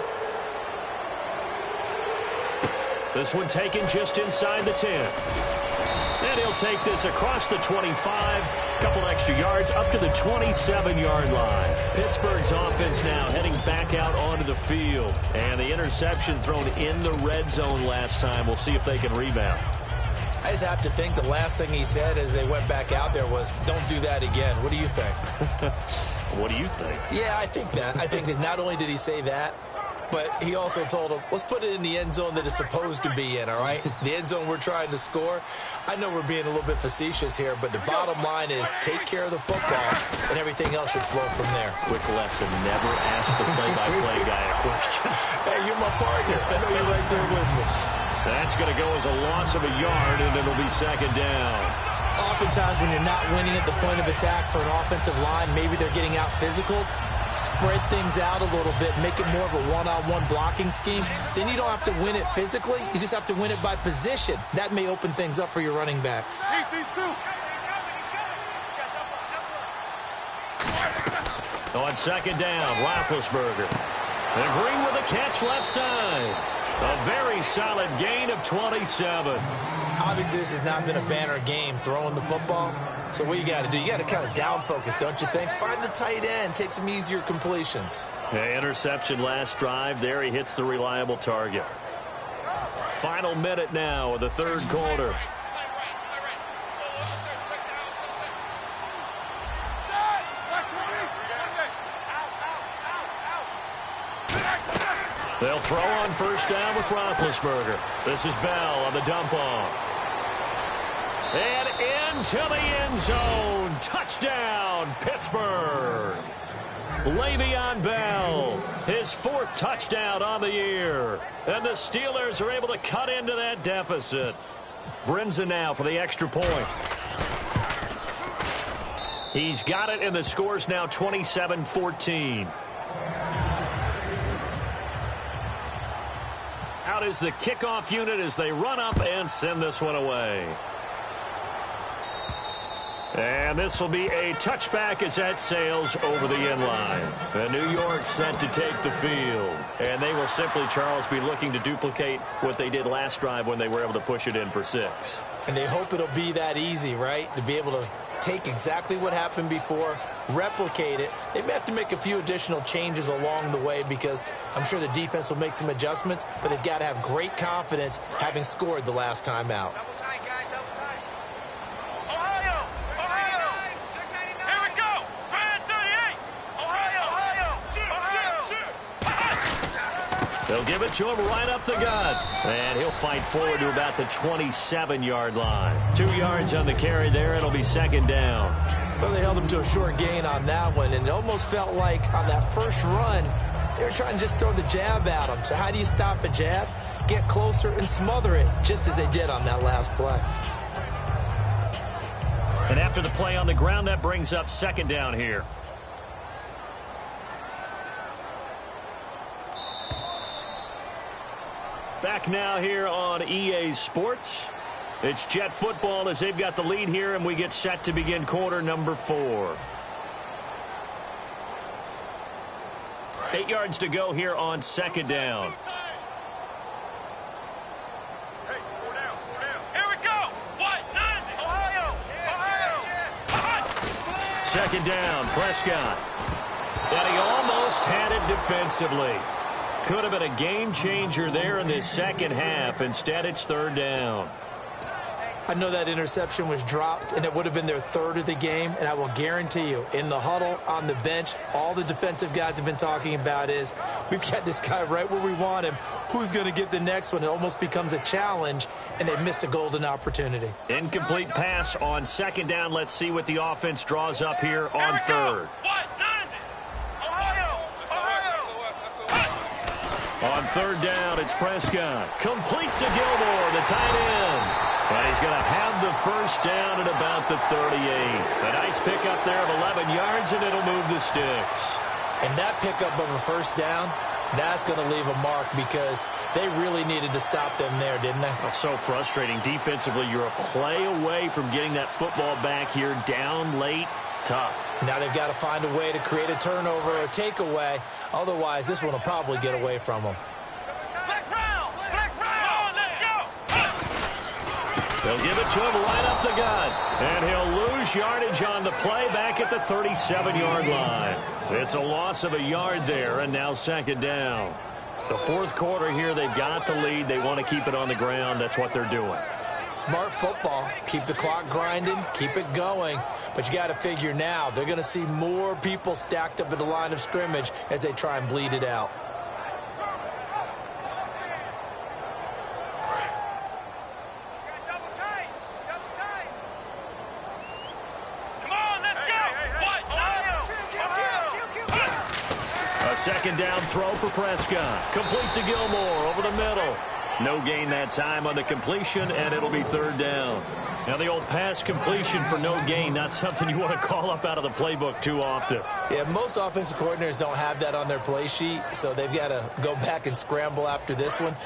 This one taken just inside the 10. And he'll take this across the 25, a couple extra yards up to the 27-yard line. Pittsburgh's offense now heading back out onto the field. And the interception thrown in the red zone last time. We'll see if they can rebound. I just have to think the last thing he said as they went back out there was, don't do that again. What do you think? What do you think? Yeah, I think that. I think that not only did he say that, but he also told him, let's put it in the end zone that it's supposed to be in, all right? The end zone we're trying to score. I know we're being a little bit facetious here, but the bottom line is take care of the football, and everything else should flow from there. Quick lesson, never ask the play-by-play guy a question. Hey, you're my partner. I know you're right there with me. That's going to go as a loss of a yard, and it'll be second down. Oftentimes when you're not winning at the point of attack for an offensive line, maybe they're getting out physical, spread things out a little bit, make it more of a one-on-one blocking scheme. Then you don't have to win it physically. You just have to win it by position. That may open things up for your running backs. On second down, Roethlisberger. And Green with a catch left side. A very solid gain of 27. Obviously, this has not been a banner game throwing the football. So what you got to do, you got to kind of down focus, don't you think? Find the tight end, take some easier completions. Yeah, interception last drive. There he hits the reliable target. Final minute now of the third quarter. They'll throw on first down with Roethlisberger. This is Bell on the dump-off. And into the end zone. Touchdown, Pittsburgh. Le'Veon Bell, his fourth touchdown on the year. And the Steelers are able to cut into that deficit. Brinza now for the extra point. He's got it, and the score's now 27-14. Out is the kickoff unit as they run up and send this one away. And this will be a touchback as that sails over the end line. The New York set to take the field. And they will simply, Charles, be looking to duplicate what they did last drive when they were able to push it in for 6. And they hope it'll be that easy, right? To be able to take exactly what happened before, replicate it. They may have to make a few additional changes along the way because I'm sure the defense will make some adjustments, but they've got to have great confidence having scored the last time out. They'll give it to him right up the gut. And he'll fight forward to about the 27-yard line. 2 yards on the carry there. It'll be second down. Well, they held him to a short gain on that one, and it almost felt like on that first run, they were trying to just throw the jab at him. So how do you stop a jab? Get closer and smother it, just as they did on that last play. And after the play on the ground, that brings up second down here. Back now here on EA Sports. It's Jet football as they've got the lead here, and we get set to begin quarter number 4. 8 yards to go here on second down. Hey, 4 down, 4 down. Here we go. What? 90. Ohio. Second down, Prescott. And he almost had it defensively. Could have been a game changer there in this second half. Instead, it's third down. I know that interception was dropped, and it would have been their third of the game, and I will guarantee you, in the huddle, on the bench, all the defensive guys have been talking about is, we've got this guy right where we want him. Who's going to get the next one? It almost becomes a challenge, and they missed a golden opportunity. Incomplete pass on second down. Let's see what the offense draws up here on third. What? 90. Ohio. On third down, it's Prescott. Complete to Gilmore, the tight end. And he's going to have the first down at about the 38. A nice pickup there of 11 yards, and it'll move the sticks. And that pickup of a first down, that's going to leave a mark because they really needed to stop them there, didn't they? Oh, so frustrating. Defensively, you're a play away from getting that football back here down late. Tough. Now they've got to find a way to create a turnover or a takeaway. Otherwise, this one will probably get away from them. Flex round. Flex round. Let's go. They'll give it to him right up the gut. And he'll lose yardage on the play back at the 37-yard line. It's a loss of a yard there, and now second down. The fourth quarter here, they've got the lead. They want to keep it on the ground. That's what they're doing. Smart football. Keep the clock grinding. Keep it going. But you got to figure now, they're going to see more people stacked up at the line of scrimmage as they try and bleed it out. Second down throw for Prescott. Complete to Gilmore over the middle. No gain that time on the completion, and it'll be third down. Now the old pass completion for no gain, not something you want to call up out of the playbook too often. Yeah, most offensive coordinators don't have that on their play sheet, so they've got to go back and scramble after this one.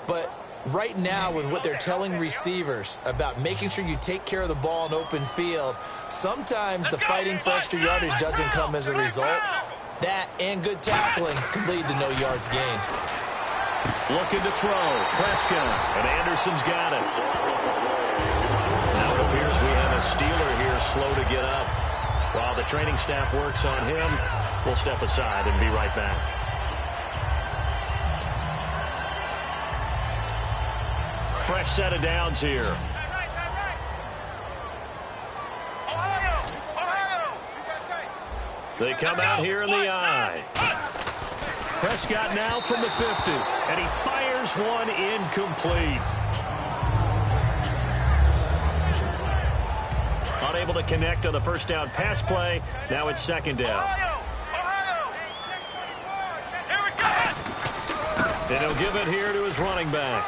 But right now, with what they're telling receivers about making sure you take care of the ball in open field, sometimes the fighting for extra yardage doesn't come as a result. That and good tackling can lead to no yards gained. Looking to throw. Prescott. And Anderson's got it. Now it appears we have a Steeler here slow to get up. While the training staff works on him, we'll step aside and be right back. Fresh set of downs here. They come out here in the I. Prescott now from the 50, and he fires one incomplete. Unable to connect on the first down pass play. Now it's second down. And he'll give it here to his running back.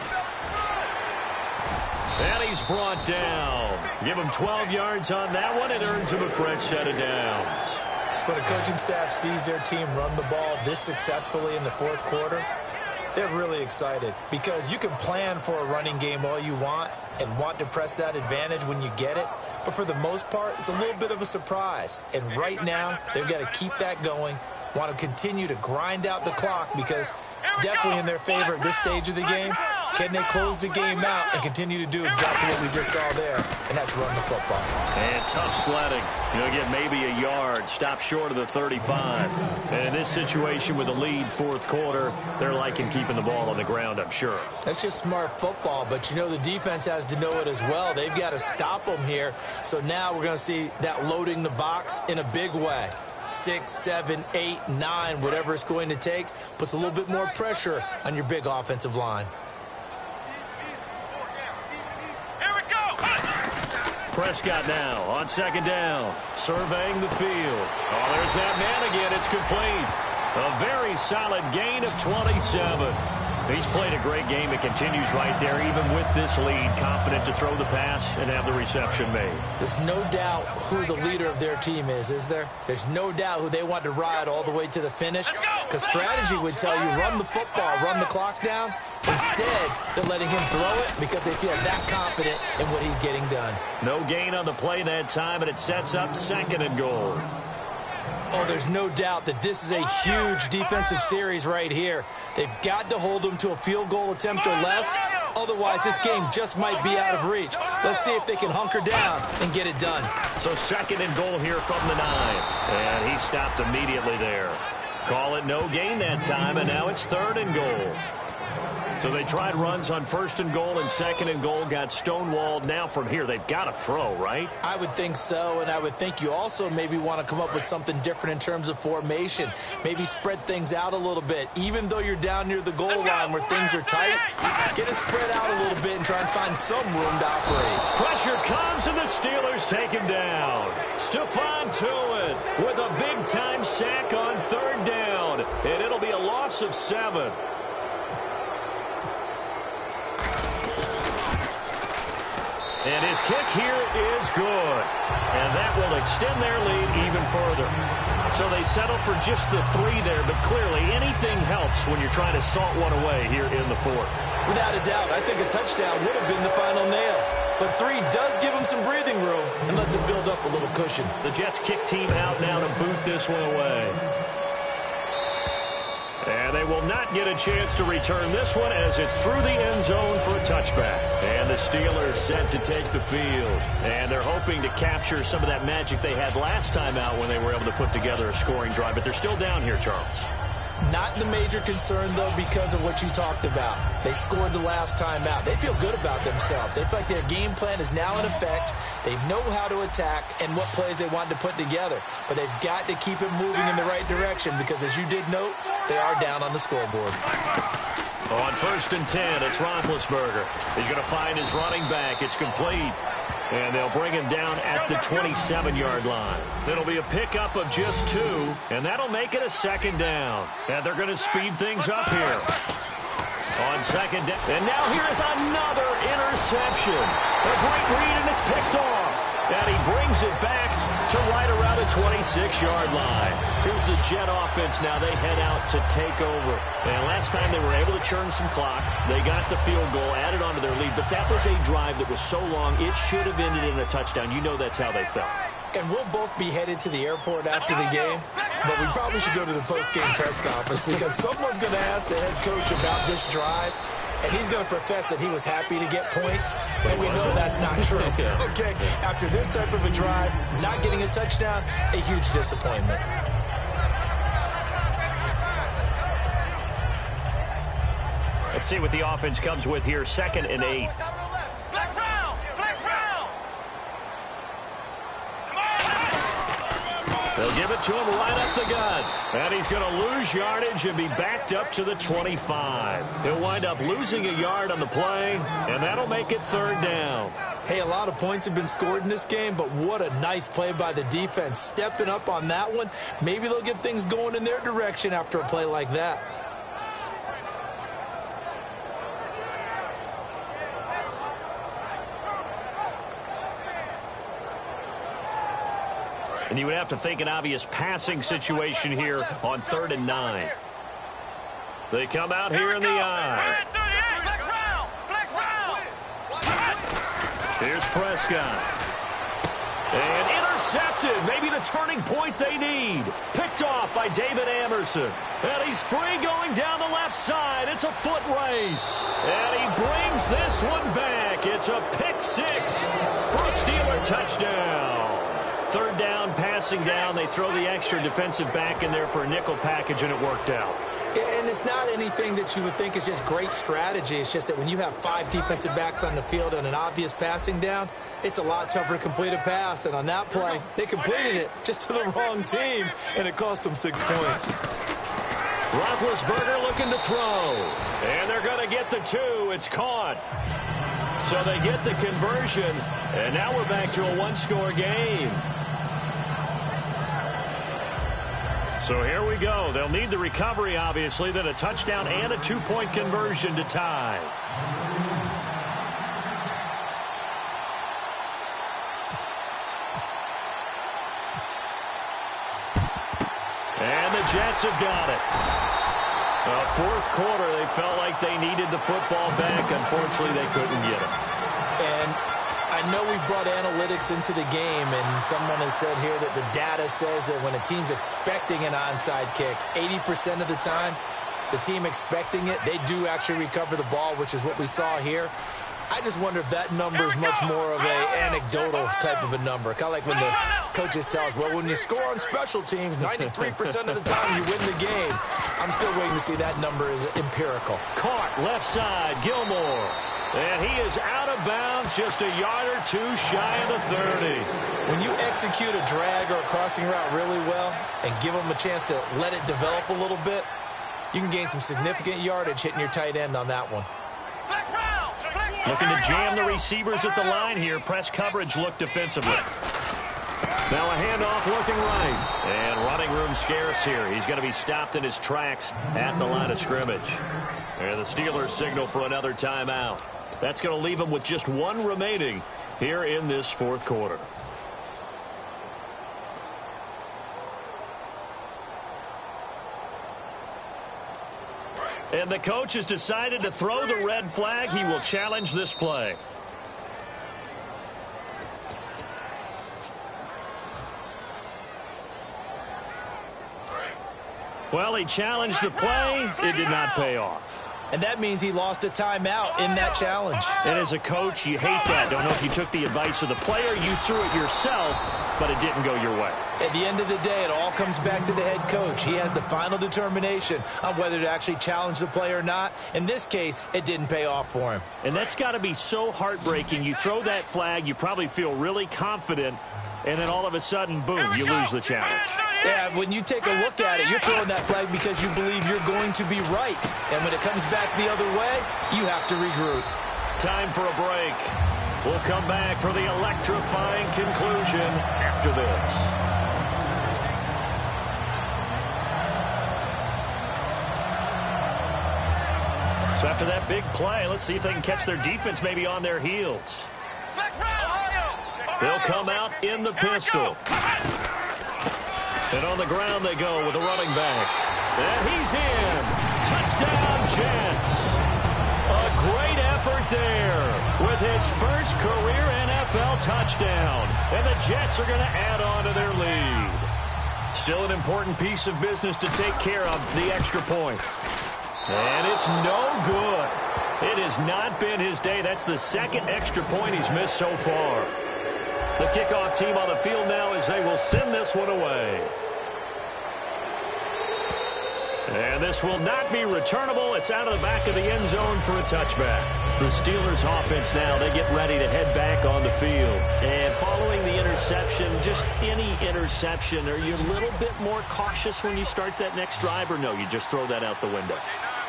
And he's brought down. Give him 12 yards on that one. It earns him a fresh set of downs. When a coaching staff sees their team run the ball this successfully in the fourth quarter, they're really excited because you can plan for a running game all you want and want to press that advantage when you get it. But for the most part, it's a little bit of a surprise. And right now, they've got to keep that going, want to continue to grind out the clock because it's definitely in their favor at this stage of the game. Can they close the game out and continue to do exactly what we just saw there, and that's run the football. And tough sledding. You'll get maybe a yard, stop short of the 35. And in this situation with the lead fourth quarter, they're liking keeping the ball on the ground, I'm sure. That's just smart football, but you know the defense has to know it as well. They've got to stop them here. So now we're going to see that loading the box in a big way. 6, 7, 8, 9, whatever it's going to take, puts a little bit more pressure on your big offensive line. Prescott now on second down, surveying the field. Oh, there's that man again. It's complete. A very solid gain of 27. He's played a great game. It continues right there, even with this lead, confident to throw the pass and have the reception made. There's no doubt who the leader of their team is there? There's no doubt who they want to ride all the way to the finish, because strategy would tell you run the football, run the clock down. Instead, they're letting him throw it because they feel that confident in what he's getting done. No gain on the play that time, and it sets up second and goal. Oh, there's no doubt that this is a huge defensive series right here. They've got to hold them to a field goal attempt or less. Otherwise, this game just might be out of reach. Let's see if they can hunker down and get it done. So second and goal here from the 9. And he stopped immediately there. Call it no gain that time, and now it's third and goal. So they tried runs on first and goal and second and goal, got stonewalled. Now from here, they've got to throw, right? I would think so, and I would think you also maybe want to come up with something different in terms of formation. Maybe spread things out a little bit. Even though you're down near the goal line where things are tight, get it spread out a little bit and try and find some room to operate. Pressure comes, and the Steelers take him down. Stephon Tuitt with a big-time sack on third down, and it'll be a loss of 7. And his kick here is good. And that will extend their lead even further. So they settle for just the 3 there, but clearly anything helps when you're trying to salt one away here in the fourth. Without a doubt, I think a touchdown would have been the final nail. But 3 does give them some breathing room and lets them build up a little cushion. The Jets kick team out now to boot this one away. And they will not get a chance to return this one as it's through the end zone for a touchback. And the Steelers set to take the field. And they're hoping to capture some of that magic they had last time out when they were able to put together a scoring drive. But they're still down here, Charles. Not the major concern, though, because of what you talked about. They scored the last time out. They feel good about themselves. They feel like their game plan is now in effect. They know how to attack and what plays they want to put together. But they've got to keep it moving in the right direction because, as you did note, they are down on the scoreboard. On 1st and 10, it's Roethlisberger. He's going to find his running back. It's complete. And they'll bring him down at the 27-yard line. It'll be a pickup of just 2, and that'll make it a 2nd down. And they're going to speed things up here. On 2nd down. And now here is another interception. A great read, and it's picked off. And he brings it back to right around the 26-yard line. Here's the Jet offense now. They head out to take over. And last time they were able to churn some clock. They got the field goal, added on to their lead. But that was a drive that was so long, it should have ended in a touchdown. You know that's how they felt. And we'll both be headed to the airport after the game, but we probably should go to the post-game press conference because someone's going to ask the head coach about this drive, and he's going to profess that he was happy to get points, and we know that's not true. Okay, after this type of a drive, not getting a touchdown, a huge disappointment. Let's see what the offense comes with here. 2nd and 8. They'll give it to him right up the gut. And he's going to lose yardage and be backed up to the 25. He'll wind up losing a yard on the play, and that'll make it 3rd down. Hey, a lot of points have been scored in this game, but what a nice play by the defense. Stepping up on that one. Maybe they'll get things going in their direction after a play like that. And you would have to think an obvious passing situation here on 3rd and 9. They come out here in the I. Here's Prescott. And intercepted. Maybe the turning point they need. Picked off by David Amerson. And he's free going down the left side. It's a foot race. And he brings this one back. It's a pick 6 for a Steeler touchdown. 3rd down, passing down. They throw the extra defensive back in there for a nickel package, and it worked out. And it's not anything that you would think is just great strategy. It's just that when you have 5 defensive backs on the field on an obvious passing down, it's a lot tougher to complete a pass. And on that play, they completed it just to the wrong team, and it cost them 6 points. Roethlisberger looking to throw. And they're going to get the 2. It's caught. So they get the conversion, and now we're back to a 1-score game. So here we go. They'll need the recovery, obviously, then a touchdown and a 2-point conversion to tie. And the Jets have got it. 4th quarter, they felt like they needed the football back. Unfortunately, they couldn't get it. And I know we brought analytics into the game, and someone has said here that the data says that when a team's expecting an onside kick, 80% of the time, the team expecting it, they do actually recover the ball, which is what we saw here. I just wonder if that number is much more of an anecdotal type of a number. Kind of like when the coaches tell us, well, when you score on special teams, 93% of the time you win the game. I'm still waiting to see that number is empirical. Caught left side, Gilmore. And he is out of bounds, just a yard or 2 shy of the 30. When you execute a drag or a crossing route really well and give them a chance to let it develop a little bit, you can gain some significant yardage hitting your tight end on that one. Looking to jam the receivers at the line here. Press coverage look defensively. Now a handoff looking right. And running room scarce here. He's going to be stopped in his tracks at the line of scrimmage. And the Steelers signal for another timeout. That's going to leave them with just 1 remaining here in this 4th quarter. And the coach has decided to throw the red flag. He will challenge this play. Well, he challenged the play. It did not pay off. And that means he lost a timeout in that challenge. And as a coach, you hate that. Don't know if you took the advice of the player. You threw it yourself, but it didn't go your way. At the end of the day, it all comes back to the head coach. He has the final determination on whether to actually challenge the play or not. In this case, it didn't pay off for him. And that's got to be so heartbreaking. You throw that flag, you probably feel really confident, and then all of a sudden, boom, you lose the challenge. Yeah, when you take a look at it, you're throwing that flag because you believe you're going to be right. And when it comes back the other way, you have to regroup. Time for a break. We'll come back for the electrifying conclusion after this. So after that big play, let's see if they can catch their defense maybe on their heels. They'll come out in the pistol. And on the ground they go with a running back. And he's in. Touchdown, Jets. A great effort there with his first career NFL touchdown. And the Jets are going to add on to their lead. Still an important piece of business to take care of, the extra point. And it's no good. It has not been his day. That's the second extra point he's missed so far. The kickoff team on the field now as they will send this one away. And this will not be returnable. It's out of the back of the end zone for a touchback. The Steelers offense now, they get ready to head back on the field. And following the interception, just any interception, are you a little bit more cautious when you start that next drive, or no, you just throw that out the window?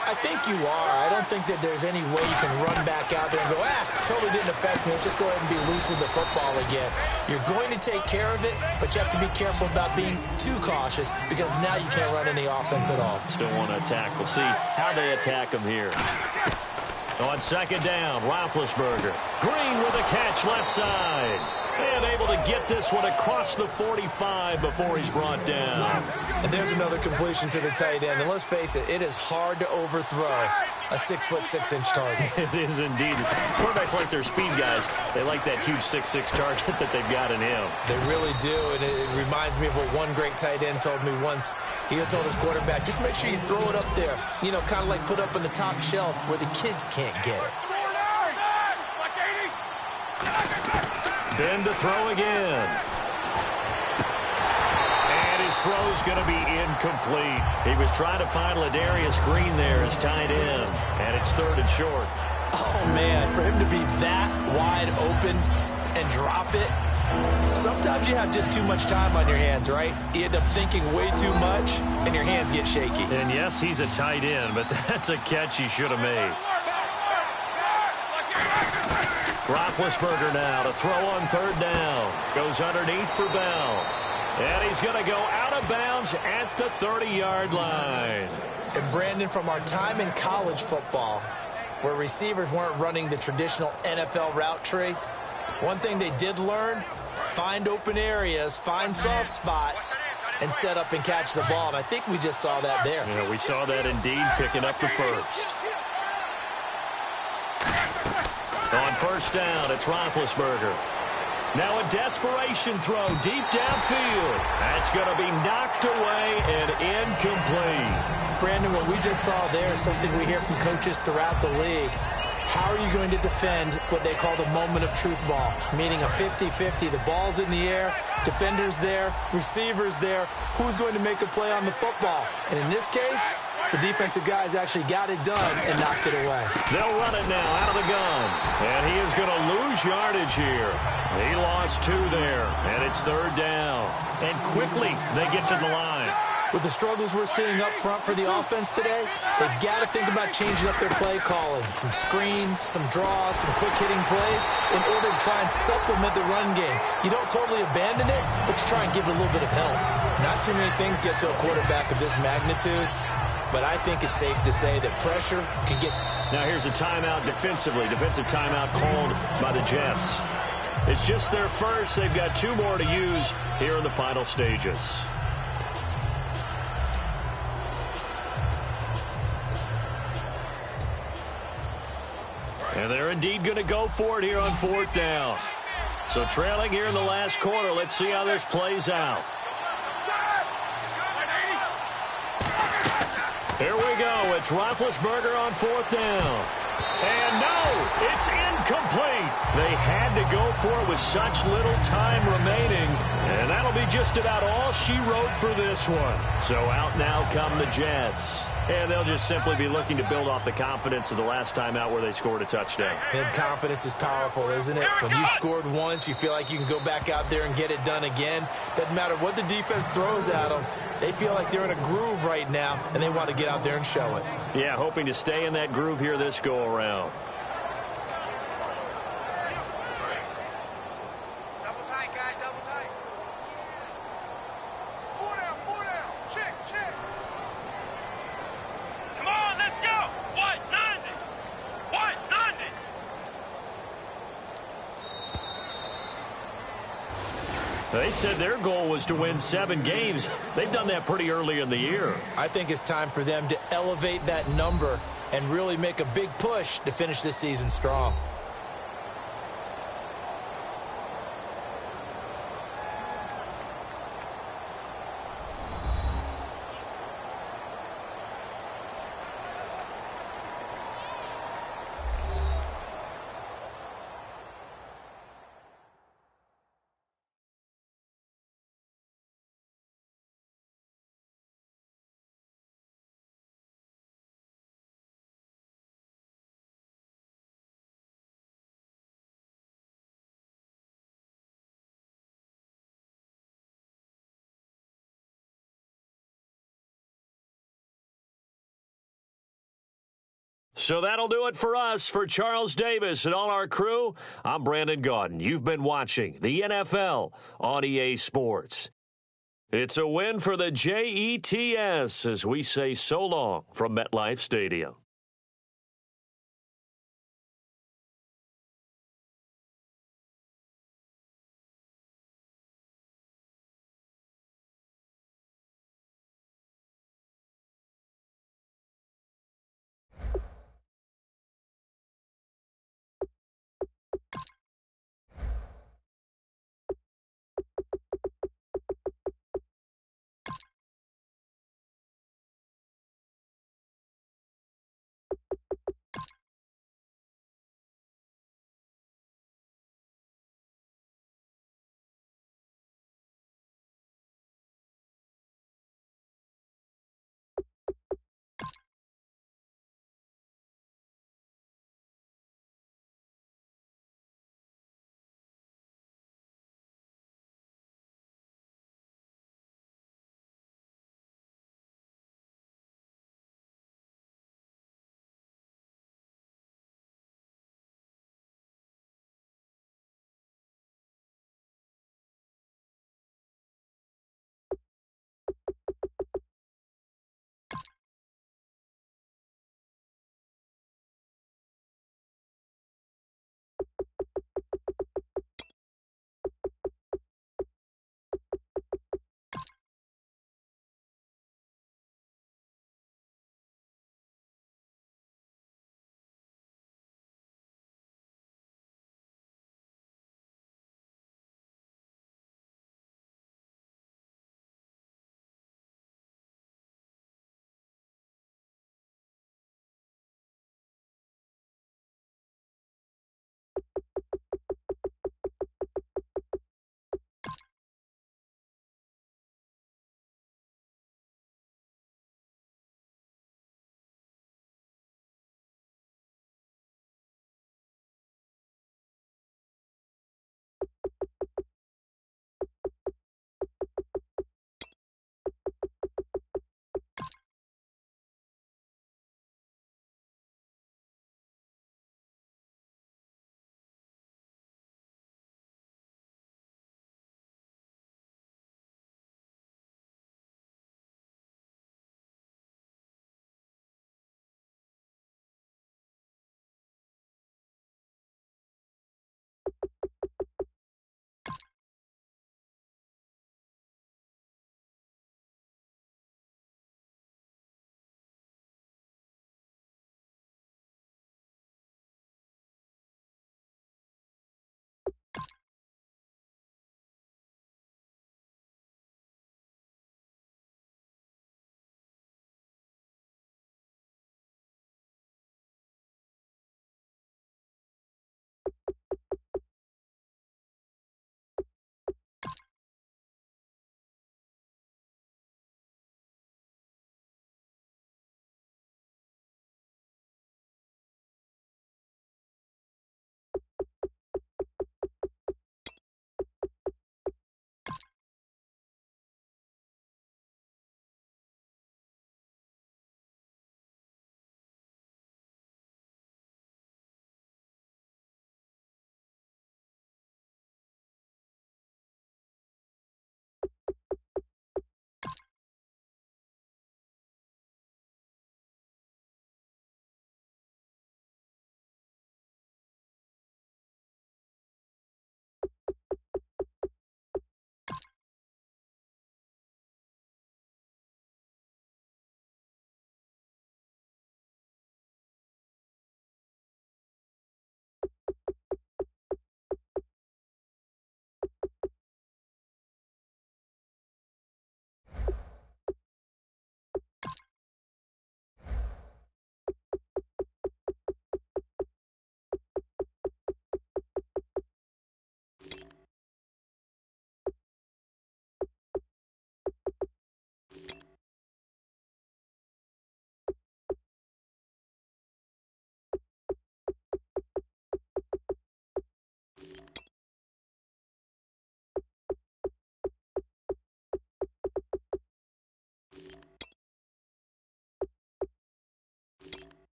I think you are. I don't think that there's any way you can run back out there and go, totally didn't affect me. Let's just go ahead and be loose with the football again. You're going to take care of it, but you have to be careful about being too cautious because now you can't run any offense at all. Still want to attack. We'll see how they attack them here. On second down, Roethlisberger. Green with a catch left side. And able to get this one across the 45 before he's brought down. And there's another completion to the tight end. And let's face it, it is hard to overthrow a 6'6" target. It is indeed. Quarterbacks like their speed guys. They like that huge 6'6" target that they've got in him. They really do. And it reminds me of what one great tight end told me once. He had told his quarterback, just make sure you throw it up there. You know, kind of like put up on the top shelf where the kids can't get it. Then to throw again. And his throw's going to be incomplete. He was trying to find Ladarius Green there as tight end. And it's third and short. Oh, man, for him to be that wide open and drop it. Sometimes you have just too much time on your hands, right? You end up thinking way too much, and your hands get shaky. And, yes, he's a tight end, but that's a catch he should have made. Roethlisberger now to throw on third down. Goes underneath for Bell. And he's going to go out of bounds at the 30-yard line. And, Brandon, from our time in college football, where receivers weren't running the traditional NFL route tree, one thing they did learn, find open areas, find soft spots, and set up and catch the ball. And I think we just saw that there. Yeah, we saw that indeed, picking up the first. On first down, it's Roethlisberger. Now a desperation throw deep downfield. That's going to be knocked away and incomplete. Brandon, what we just saw there is something we hear from coaches throughout the league. How are you going to defend what they call the moment of truth ball, meaning a 50-50? The ball's in the air, defenders there, receivers there. Who's going to make a play on the football? And in this case, the defensive guys actually got it done and knocked it away. They'll run it now out of the gun. And he is going to lose yardage here. He lost 2 there, and it's third down. And quickly they get to the line. With the struggles we're seeing up front for the offense today, they've got to think about changing up their play calling. Some screens, some draws, some quick-hitting plays in order to try and supplement the run game. You don't totally abandon it, but you try and give it a little bit of help. Not too many things get to a quarterback of this magnitude, but I think it's safe to say that pressure can get... Now here's a timeout defensively. Defensive timeout called by the Jets. It's just their first. They've got 2 more to use here in the final stages. And they're indeed going to go for it here on fourth down. So trailing here in the last quarter. Let's see how this plays out. go. It's Roethlisberger on 4th down. And no, it's incomplete. They had to go for it with such little time remaining. And that'll be just about all she wrote for this one. So out now come the Jets. And they'll just simply be looking to build off the confidence of the last time out where they scored a touchdown. And confidence is powerful, isn't it? When you scored once, you feel like you can go back out there and get it done again. Doesn't matter what the defense throws at them. They feel like they're in a groove right now, and they want to get out there and show it. Yeah, hoping to stay in that groove here this go-around. Double tight, guys, double tight. 4 down, 4 down. Check, check. Come on, let's go. 190. 190. They said their goal was to win 7 games. They've done that pretty early in the year. I think it's time for them to elevate that number and really make a big push to finish this season strong. So that'll do it for us. For Charles Davis and all our crew, I'm Brandon Gaudin. You've been watching the NFL on EA Sports. It's a win for the Jets as we say so long from MetLife Stadium.